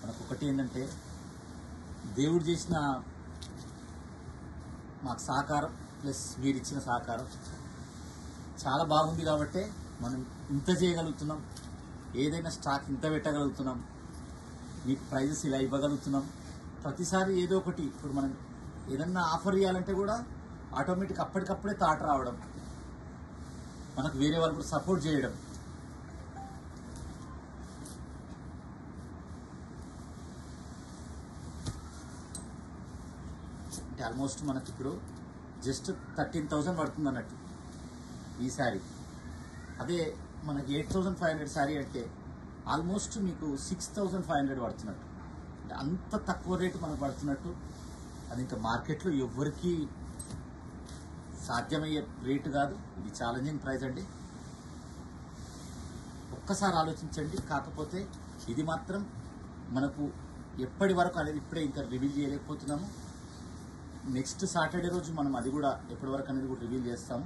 మనకు ఒకటి ఏంటంటే దేవుడు చేసిన మాకు సహకారం ప్లస్ మీరిచ్చిన సహకారం చాలా బాగుంది కాబట్టి మనం ఇంత చేయగలుగుతున్నాం. ఏదైనా స్టాక్ ఇంత పెట్టగలుగుతున్నాం, మీకు ప్రైజెస్ ఇలా ఇవ్వగలుగుతున్నాం. ప్రతిసారి ఏదో ఒకటి ఇప్పుడు మనం ఏదన్నా ఆఫర్ ఇవ్వాలంటే కూడా ఆటోమేటిక్ అప్పటికప్పుడే థాట్ రావడం, మనకు వేరే వాళ్ళు కూడా సపోర్ట్ చేయడం. అంటే ఆల్మోస్ట్ మనకి ఇప్పుడు జస్ట్ 13,000 పడుతుంది అన్నట్టు ఈ శారీ. అదే మనకి 8,500 శారీ అంటే ఆల్మోస్ట్ మీకు 6,500 పడుతున్నట్టు. అంటే అంత తక్కువ రేటు మనకు పడుతున్నట్టు. అది ఇంకా మార్కెట్లో ఎవ్వరికీ సాధ్యమయ్యే రేటు కాదు. ఇది ఛాలెంజింగ్ ప్రైస్ అండి. ఒక్కసారి ఆలోచించండి. కాకపోతే ఇది మాత్రం మనకు ఎప్పటి వరకు అనేది ఇప్పుడే ఇంకా రివీల్ చేయలేకపోతున్నాము. నెక్స్ట్ సాటర్డే రోజు మనం అది కూడా ఎప్పటి వరకు అనేది కూడా రివీల్ చేస్తాము.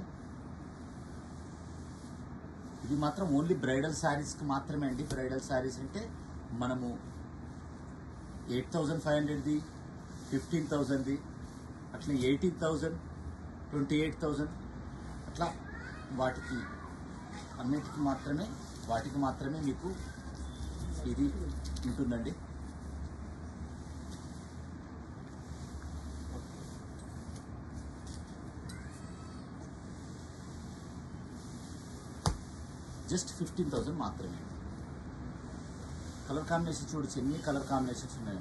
ఇది మాత్రం ఓన్లీ బ్రైడల్ శారీస్కి మాత్రమే అండి. బ్రైడల్ శారీస్ అంటే మనము 8,500ది, 15,000ది, అట్లా 18,000, 28,000 అట్లా వాటికి అన్నిటికి మాత్రమే మీకు ఇది ఉంటుందండి. జస్ట్ 15,000 మాత్రమే. కలర్ కాంబినేషన్ చూడొచ్చు, ఎన్ని కలర్ కాంబినేషన్స్ ఉన్నాయి.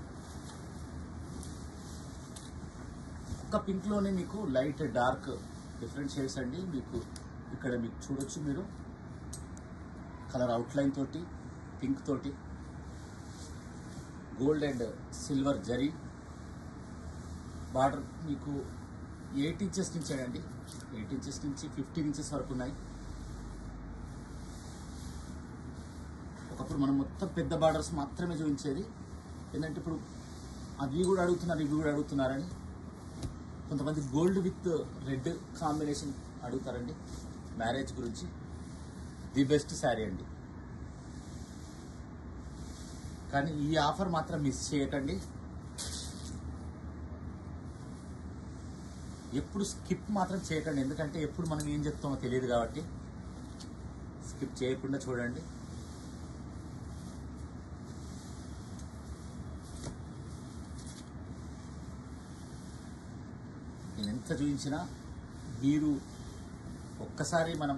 ఒక్క పింక్లోనే మీకు లైట్ డార్క్ డిఫరెంట్ షేడ్స్ అండి. మీకు ఇక్కడ మీకు చూడొచ్చు, మీరు కలర్ అవుట్లైన్ తోటి, పింక్ తోటి, gold and silver zari border మీకు 8 ఇంచెస్ నుంచి అండి. 8 ఇంచెస్ నుంచి 15 ఇంచెస్ వరకు ఉన్నాయి. ఒక ఒకప్పుడు మనం మొత్తం పెద్ద బార్డర్స్ మాత్రమే చూపించేది. ఏంటంటే ఇప్పుడు అవి కూడా అడుగుతున్నారని కొంతమంది గోల్డ్ విత్ రెడ్ కాంబినేషన్ అడుగుతారండి మ్యారేజ్ గురించి. ది బెస్ట్ శారీ అండి. కానీ ఈ ఆఫర్ మాత్రం మిస్ చేయకండి. ఎప్పుడు స్కిప్ మాత్రం చేయకండి, ఎందుకంటే ఎప్పుడు మనం ఏం చెప్తామో తెలియదు కాబట్టి స్కిప్ చేయకుండా చూడండి. నేను ఎంత చూపించినా మీరు ఒక్కసారి మనం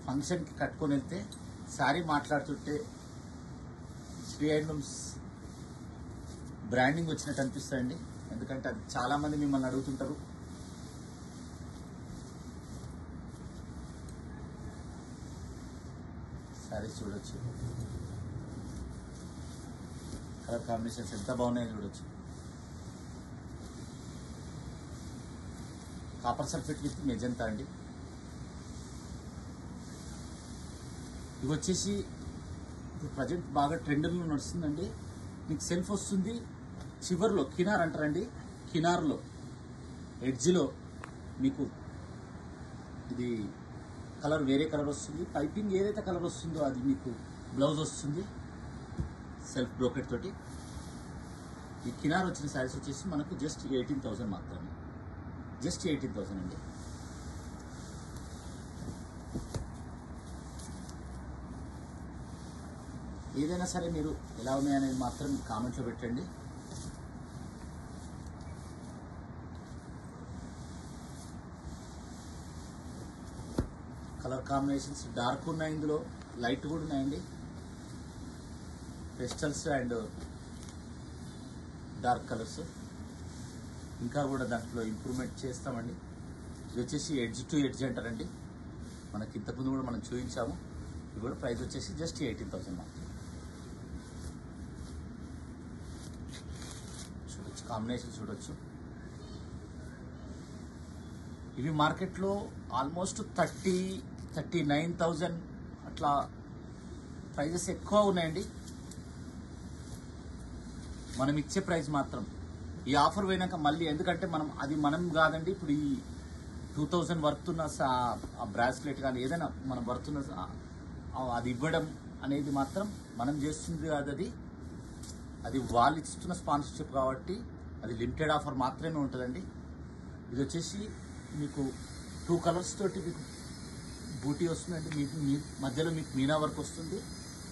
ఫంక్షన్కి కట్టుకొని వెళ్తే శారీ మాట్లాడుతుంటే శ్రీ హ్యాండ్లూమ్స్ బ్రాండింగ్ వచ్చినట్టు అనిపిస్తుందండి. ఎందుకంటే అది చాలామంది మిమ్మల్ని అడుగుతుంటారు. శారీస్ చూడొచ్చు, కలర్ కాంబినేషన్స్ ఎంత బాగున్నాయో చూడొచ్చు. కాపర్ సల్ఫేట్ విత్ మెజంతా అండి. ఇవి వచ్చేసి ఇప్పుడు ప్రజెంట్ బాగా ట్రెండింగ్లో నడుస్తుందండి. మీకు సెల్ఫ్ వస్తుంది, చివర్లో కినార్ అంటారండి, కినార్లో ఎడ్జ్లో మీకు ఇది కలర్ వేరే కలర్ వస్తుంది. పైపింగ్ ఏదైతే కలర్ వస్తుందో అది మీకు బ్లౌజ్ వస్తుంది సెల్ఫ్ బ్రోకెట్ తోటి. ఈ కినార్ వచ్చిన శారీస్ వచ్చేసి మనకు జస్ట్ 18,000 మాత్రమే, జస్ట్ 18,000 అండి. ఏదైనా సరే మీరు ఎలా ఉన్నాయనేది మాత్రం కామెంట్లో పెట్టండి. కలర్ కాంబినేషన్స్ డార్క్ ఉన్నాయి, ఇందులో లైట్ కూడా ఉన్నాయండి. పెస్టల్స్ అండ్ డార్క్ కలర్స్ ఇంకా కూడా దాంట్లో ఇంప్రూవ్మెంట్ చేస్తామండి. ఇది వచ్చేసి ఎడ్జ్ టు ఎడ్జ్ అంటారండి. మనకి ఇంతకుముందు కూడా మనం చూపించాము. ఇది కూడా ప్రైస్ వచ్చేసి జస్ట్ 18,000 మాత్రం. చూడొచ్చు, కాంబినేషన్ చూడొచ్చు. ఇవి మార్కెట్లో ఆల్మోస్ట్ 39,000 అట్లా ప్రైజెస్ ఎక్కువ ఉన్నాయండి. మనం ఇచ్చే ప్రైస్ మాత్రం ఈ ఆఫర్ పోయినాక మళ్ళీ, ఎందుకంటే మనం కాదండి, ఇప్పుడు ఈ 2,000 వర్తున్న బ్రాస్లెట్ కానీ ఏదైనా మనం వర్తున్న అది ఇవ్వడం అనేది మాత్రం మనం చేస్తుంది కాదు, అది వాళ్ళు ఇస్తున్న స్పాన్సర్షిప్ కాబట్టి అది లిమిటెడ్ ఆఫర్ మాత్రమే ఉంటుందండి. ఇది వచ్చేసి మీకు 2 కలర్స్ తోటి మీకు బూటీ వస్తుందండి. మీకు మధ్యలో మీకు మీనా వర్క్ వస్తుంది.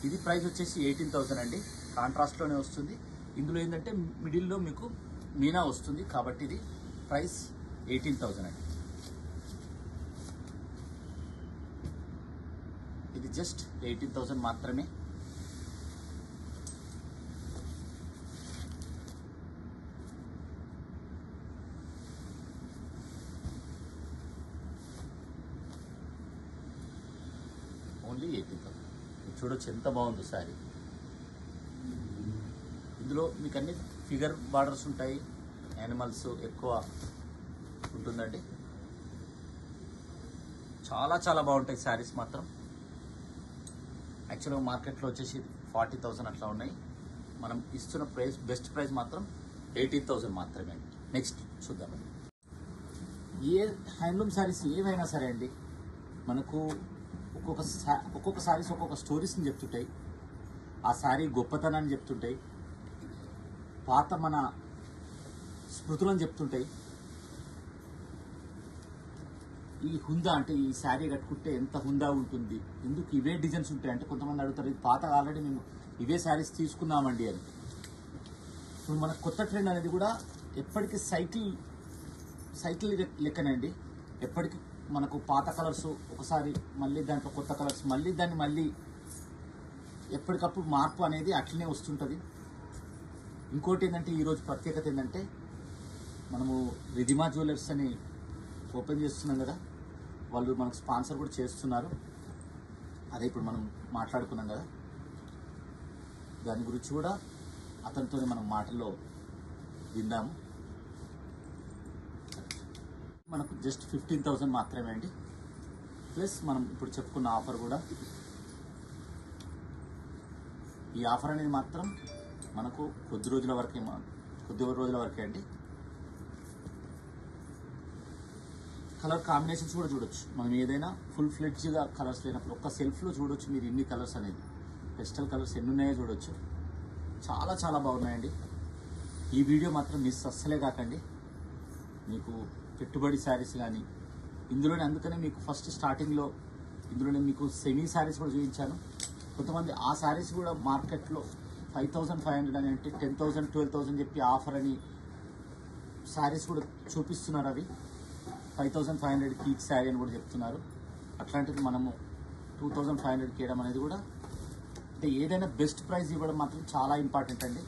ఇది ప్రైస్ వచ్చేసి 18,000 అండి. కాంట్రాస్ట్లోనే వస్తుంది. ఇందులో ఏంటంటే మిడిల్లో మీకు మీనా వస్తుంది కాబట్టి ఇది ప్రైస్ 18,000 అండి. ఇది జస్ట్ 18,000 మాత్రమే. ఓన్లీ 18,000. చూడొచ్చు ఎంత బాగుందో శారీ. ఇందులో మీకు అన్ని ఫిగర్ బార్డర్స్ ఉంటాయి, యానిమల్స్ ఎక్కువ ఉంటుందండి. చాలా చాలా బాగుంటాయి శారీస్ మాత్రం. యాక్చువల్గా మార్కెట్లో వచ్చేసి 40,000 అట్లా ఉన్నాయి. మనం ఇస్తున్న ప్రైస్ బెస్ట్ ప్రైస్ మాత్రం 18,000 మాత్రమే. నెక్స్ట్ చూద్దామండి. ఏ హ్యాండ్లూమ్ శారీస్ ఏవైనా సరే అండి, మనకు ఒక్కొక్క శారీస్ ఒక్కొక్క స్టోరీస్ని చెప్తుంటాయి. ఆ శారీ గొప్పతనాన్ని చెప్తుంటాయి, పాత మన స్మృతులను చెప్తుంటాయి. ఈ హుందా అంటే ఈ శారీ కట్టుకుంటే ఎంత హుందా ఉంటుంది, ఎందుకు ఇవే డిజైన్స్ ఉంటాయి అంటే కొంతమంది అడుగుతారు, ఇది పాత ఆల్రెడీ మేము ఇవే శారీస్ తీసుకున్నామండి అని. ఇప్పుడు మన కొత్త ట్రెండ్ అనేది కూడా ఎప్పటికీ సైకిల్ లెక్కనండి. ఎప్పటికీ మనకు పాత కలర్స్ ఒకసారి మళ్ళీ దాంట్లో కొత్త కలర్స్ మళ్ళీ ఎప్పటికప్పుడు మార్పు అనేది అట్లనే వస్తుంటుంది. ఇంకోటి ఏంటంటే ఈరోజు ప్రత్యేకత ఏంటంటే మనము రిధిమా జ్యువెలర్స్ అని ఓపెన్ చేస్తున్నాం కదా, వాళ్ళు మనకు స్పాన్సర్ కూడా చేస్తున్నారు. అదే ఇప్పుడు మనం మాట్లాడుకున్నాం కదా, దాని గురించి కూడా అతనితో మనం మాటల్లో విందాము. మనకు జస్ట్ 15,000 మాత్రమే అండి. ప్లస్ మనం ఇప్పుడు చెప్పుకున్న ఆఫర్ కూడా ఈ ఆఫర్ అనేది మాత్రం మనకు కొద్ది రోజుల వరకే అండి. కలర్ కాంబినేషన్స్ కూడా చూడొచ్చు. మనం ఏదైనా ఫుల్ ఫ్లెడ్జ్గా కలర్స్ లేనప్పుడు ఒక్క సెల్ఫ్లో చూడొచ్చు మీరు ఇన్ని కలర్స్ అనేది. పెస్టల్ కలర్స్ ఎన్ని ఉన్నాయో చూడొచ్చు. చాలా చాలా బాగున్నాయండి. ఈ వీడియో మాత్రం మిస్ అస్సలే కాకండి. మీకు పెట్టుబడి శారీస్ కానీ ఇందులోనే, అందుకనే మీకు ఫస్ట్ స్టార్టింగ్లో ఇందులోనే మీకు సెమీ శారీస్ కూడా చూపించాను. కొంతమంది ఆ శారీస్ కూడా మార్కెట్లో 5,500 అని అంటే 10,000 12,000 చెప్పి ఆఫర్ అని శారీస్ కూడా చూపిస్తున్నారు. అవి 5,500కి ఈచ్ శారీ అని కూడా చెప్తున్నారు. అట్లాంటిది మనము 2,500కి ఇవ్వడం అనేది కూడా, అంటే ఏదైనా బెస్ట్ ప్రైస్ ఇవ్వడం మాత్రం చాలా ఇంపార్టెంట్ అండి.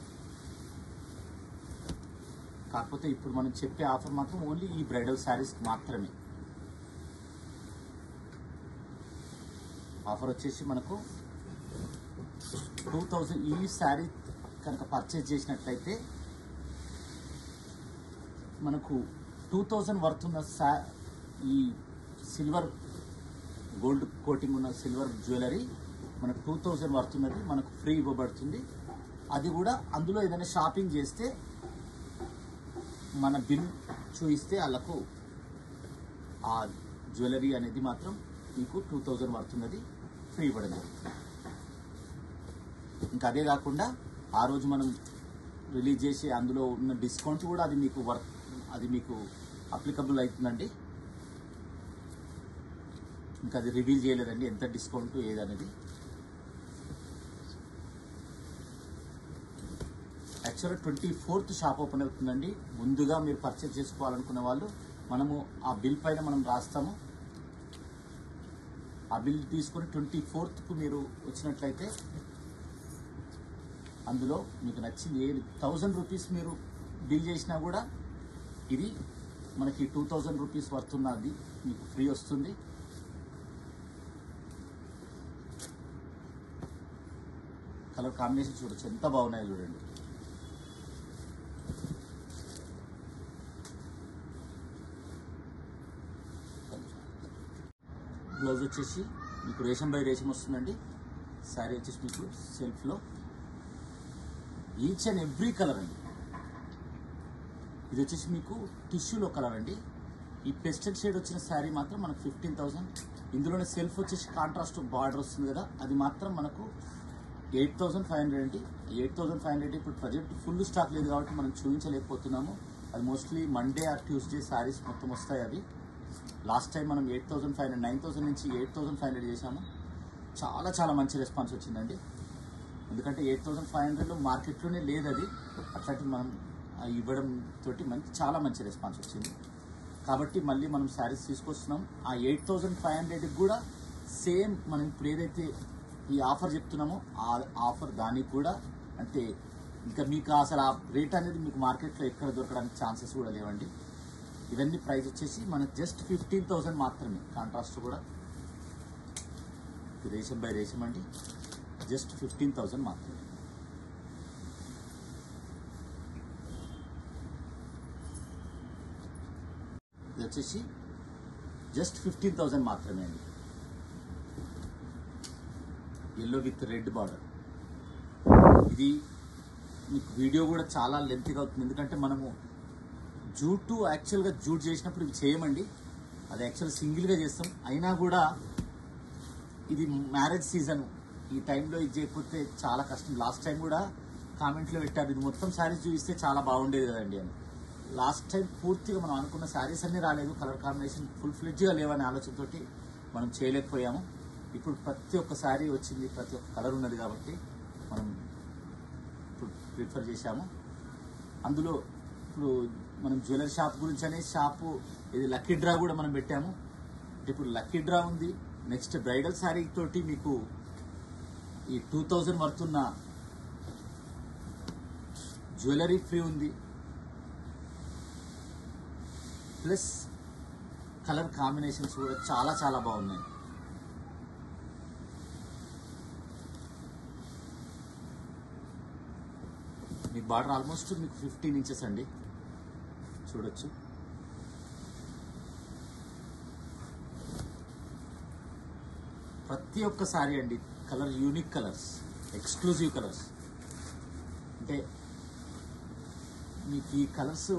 కాకపోతే ఇప్పుడు మనం చెప్పే ఆఫర్ మాత్రం ఓన్లీ ఈ బ్రైడల్ శారీస్కి మాత్రమే. ఆఫర్ వచ్చేసి మనకు 2,000. ఈ శారీ కనుక పర్చేజ్ చేసినట్లయితే మనకు 2,000 వర్త్ ఉన్న ఈ సిల్వర్ గోల్డ్ కోటింగ్ ఉన్న సిల్వర్ జ్యువెలరీ మనకు 2,000 వర్త్ ఉన్నది మనకు ఫ్రీ ఇవ్వబడుతుంది. అది కూడా అందులో ఏదైనా షాపింగ్ చేస్తే మన బిల్ చూపిస్తే వాళ్ళకు ఆ జ్యువెలరీ అనేది మాత్రం మీకు 2,000 వర్తున్నది ఫ్రీ ఇవ్వడం జరుగుతుంది. ఇంకా అదే కాకుండా ఆ రోజు మనం రిలీజ్ చేసి అందులో ఉన్న డిస్కౌంట్ కూడా అది మీకు అప్లికబుల్ అవుతుందండి. ఇంకా అది రివీల్ చేయలేదండి ఎంత డిస్కౌంట్ ఏదనేది. యాక్చువల్గా 24th షాప్ ఓపెన్ అవుతుందండి. ముందుగా మీరు పర్చేజ్ చేసుకోవాలనుకునే వాళ్ళు మనము ఆ బిల్ పైన మనం రాస్తాము. ఆ బిల్ తీసుకొని 24th మీరు వచ్చినట్లయితే అందులో మీకు నచ్చింది 1,000 రూపీస్ మీరు బిల్ చేసినా కూడా ఇది మనకి 2,000 రూపీస్ వర్తున్నది మీకు ఫ్రీ వస్తుంది. కలర్ కాంబినేషన్ చూడొచ్చు ఎంత బాగున్నాయో చూడండి. బ్లౌజ్ వచ్చేసి మీకు రేషం బై రేషం వస్తుందండి. శారీ వచ్చేసి మీకు సెల్ఫ్లో ఈచ్ అండ్ ఎవ్రీ కలర్ అండి. ఇది వచ్చేసి మీకు టిష్యూలో కలర్ అండి. ఈ పెస్టల్ షేడ్ వచ్చిన శారీ మాత్రం మనకు 15,000. ఇందులోనే సెల్ఫ్ వచ్చేసి కాంట్రాస్ట్ బార్డర్ వస్తుంది కదా, అది మాత్రం మనకు 8,500 అండి. 8,500 ఇప్పుడు ప్రజెంట్ ఫుల్ స్టాక్ లేదు కాబట్టి మనం చూపించలేకపోతున్నాము. అది mostly Monday or Tuesday saris మొత్తం వస్తాయి. అవి లాస్ట్ టైం మనం 8,500 9,000 నుంచి 8,500 చేశాము. చాలా చాలా మంచి రెస్పాన్స్ వచ్చిందండి. ఎందుకంటే 8,500లో మార్కెట్లోనే లేదు అది. అట్లాంటి మనం ఇవ్వడం తోటి చాలా మంచి రెస్పాన్స్ వచ్చింది. కాబట్టి మళ్ళీ మనం శారీస్ తీసుకొస్తున్నాం. ఆ 8,500కి కూడా సేమ్ మనం ఇప్పుడు ఏదైతే ఈ ఆఫర్ చెప్తున్నామో ఆ ఆఫర్ దానికి కూడా, అంటే ఇంకా మీకు అసలు ఆ రేట్ అనేది మీకు మార్కెట్లో ఎక్కడ దొరకడానికి ఛాన్సెస్ కూడా లేవండి. ఇవన్నీ ప్రైస్ వచ్చేసి మనకు జస్ట్ 15,000 మాత్రమే. కాంట్రాస్ట్ కూడా రేషం బై రేషం అండి, జస్ట్ 15,000 మాత్రమే. ఇది వచ్చేసి జస్ట్ 15,000 మాత్రమే అండి. Yellow with red border. ఇది మీకు వీడియో కూడా చాలా లెంత్గా అవుతుంది, ఎందుకంటే మనము యాక్చువల్గా జూట్ చేసినప్పుడు ఇవి చేయమండి. అది యాక్చువల్ సింగిల్గా చేస్తాం. అయినా కూడా ఇది మ్యారేజ్ సీజన్, ఈ టైంలో ఇది చేయకపోతే చాలా కష్టం. లాస్ట్ టైం కూడా కామెంట్లో పెట్టారు ఇది మొత్తం శారీస్ చూపిస్తే చాలా బాగుండేది కదండి అని. లాస్ట్ టైం పూర్తిగా మనం అనుకున్న శారీస్ అన్నీ రాలేదు, కలర్ కాంబినేషన్ ఫుల్ ఫ్లెడ్జ్గా లేవనే ఆలోచనతోటి మనం చేయలేకపోయాము. ఇప్పుడు ప్రతి ఒక్క శారీ వచ్చింది, ప్రతి ఒక్క కలర్ ఉన్నది కాబట్టి మనం ఇప్పుడు ప్రిఫర్ చేశాము. అందులో ఇప్పుడు మనం జ్యువెలరీ షాప్ గురించి అనే షాపు ఇది లక్కీ డ్రా కూడా మనం పెట్టాము. ఇప్పుడు లక్కీ డ్రా ఉంది. నెక్స్ట్ బ్రైడల్ శారీ తోటి మీకు ఈ 2,000 వర్తున్న జ్యువెలరీ ఫ్రీ ఉంది. ప్లస్ కలర్ కాంబినేషన్స్ కూడా చాలా చాలా బాగున్నాయి. మీ బార్డర్ ఆల్మోస్ట్ మీకు 15 ఇంచెస్ అండి, చూడొచ్చు. ప్రతి ఒక్క సారీ అండి colour unique colours. Exclusive colours. అంటే మీకు ఈ కలర్స్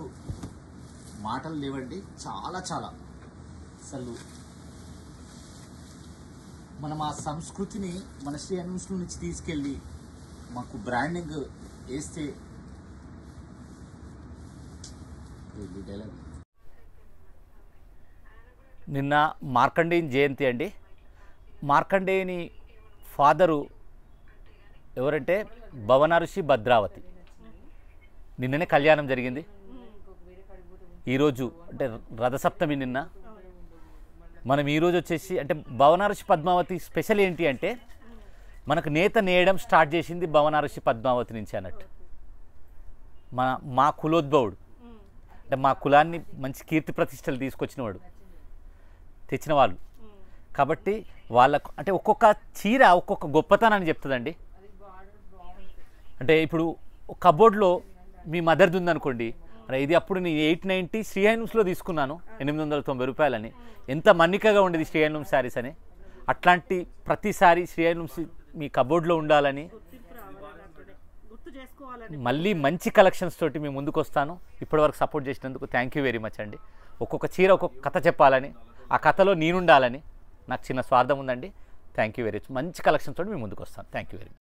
మాటలు లేవండి, చాలా చాలా. అసలు మనం ఆ సంస్కృతిని మన శ్రీ హ్యాండ్లూమ్స్లో నుంచి తీసుకెళ్ళి మాకు బ్రాండింగ్ వేస్తే నిన్న మార్కండేయుని జయంతి అండి. మార్కండేయుని ఫాదరు ఎవరంటే భవనఋషి భద్రావతి. నిన్ననే కళ్యాణం జరిగింది. ఈరోజు అంటే రథసప్తమి నిన్న. మనం ఈరోజు వచ్చేసి అంటే భవనఋషి పద్మావతి స్పెషల్ ఏంటి అంటే మనకు నేత నేయడం స్టార్ట్ చేసింది భవనఋషి పద్మావతి నుంచి అన్నట్టు. మా కులోద్భవుడు అంటే మా కులాన్ని మంచి కీర్తి ప్రతిష్టలు తీసుకొచ్చినవాడు, తెచ్చిన వాళ్ళు కాబట్టి వాళ్ళకు అంటే ఒక్కొక్క చీర ఒక్కొక్క గొప్పతనాన్ని చెప్తుందండి. అంటే ఇప్పుడు కబోర్డ్లో మీ మదర్ది ఉందనుకోండి, అరే ఇది అప్పుడు నేను 890 శ్రీ హ్యాండ్లూమ్స్లో తీసుకున్నాను 890 రూపాయలని, ఎంత మన్నికగా ఉండేది శ్రీ హ్యాండ్లూమ్స్ శారీస్ అని. అట్లాంటి ప్రతిసారి శ్రీ హ్యాండ్లూమ్స్ మీ కబోర్డ్లో ఉండాలని మళ్ళీ మంచి కలెక్షన్స్ తోటి మేము ముందుకు వస్తాను. ఇప్పటివరకు సపోర్ట్ చేసినందుకు థ్యాంక్ యూ వెరీ మచ్ అండి. ఒక్కొక్క చీర ఒక్కొక్క కథ చెప్పాలని, ఆ కథలో నేనుండాలని నాకు చిన్న స్వార్థం ఉందండి. Thank you very much. మంచి కలెక్షన్స్ తోటి మేము ముందుకు వస్తాను. Thank you very much.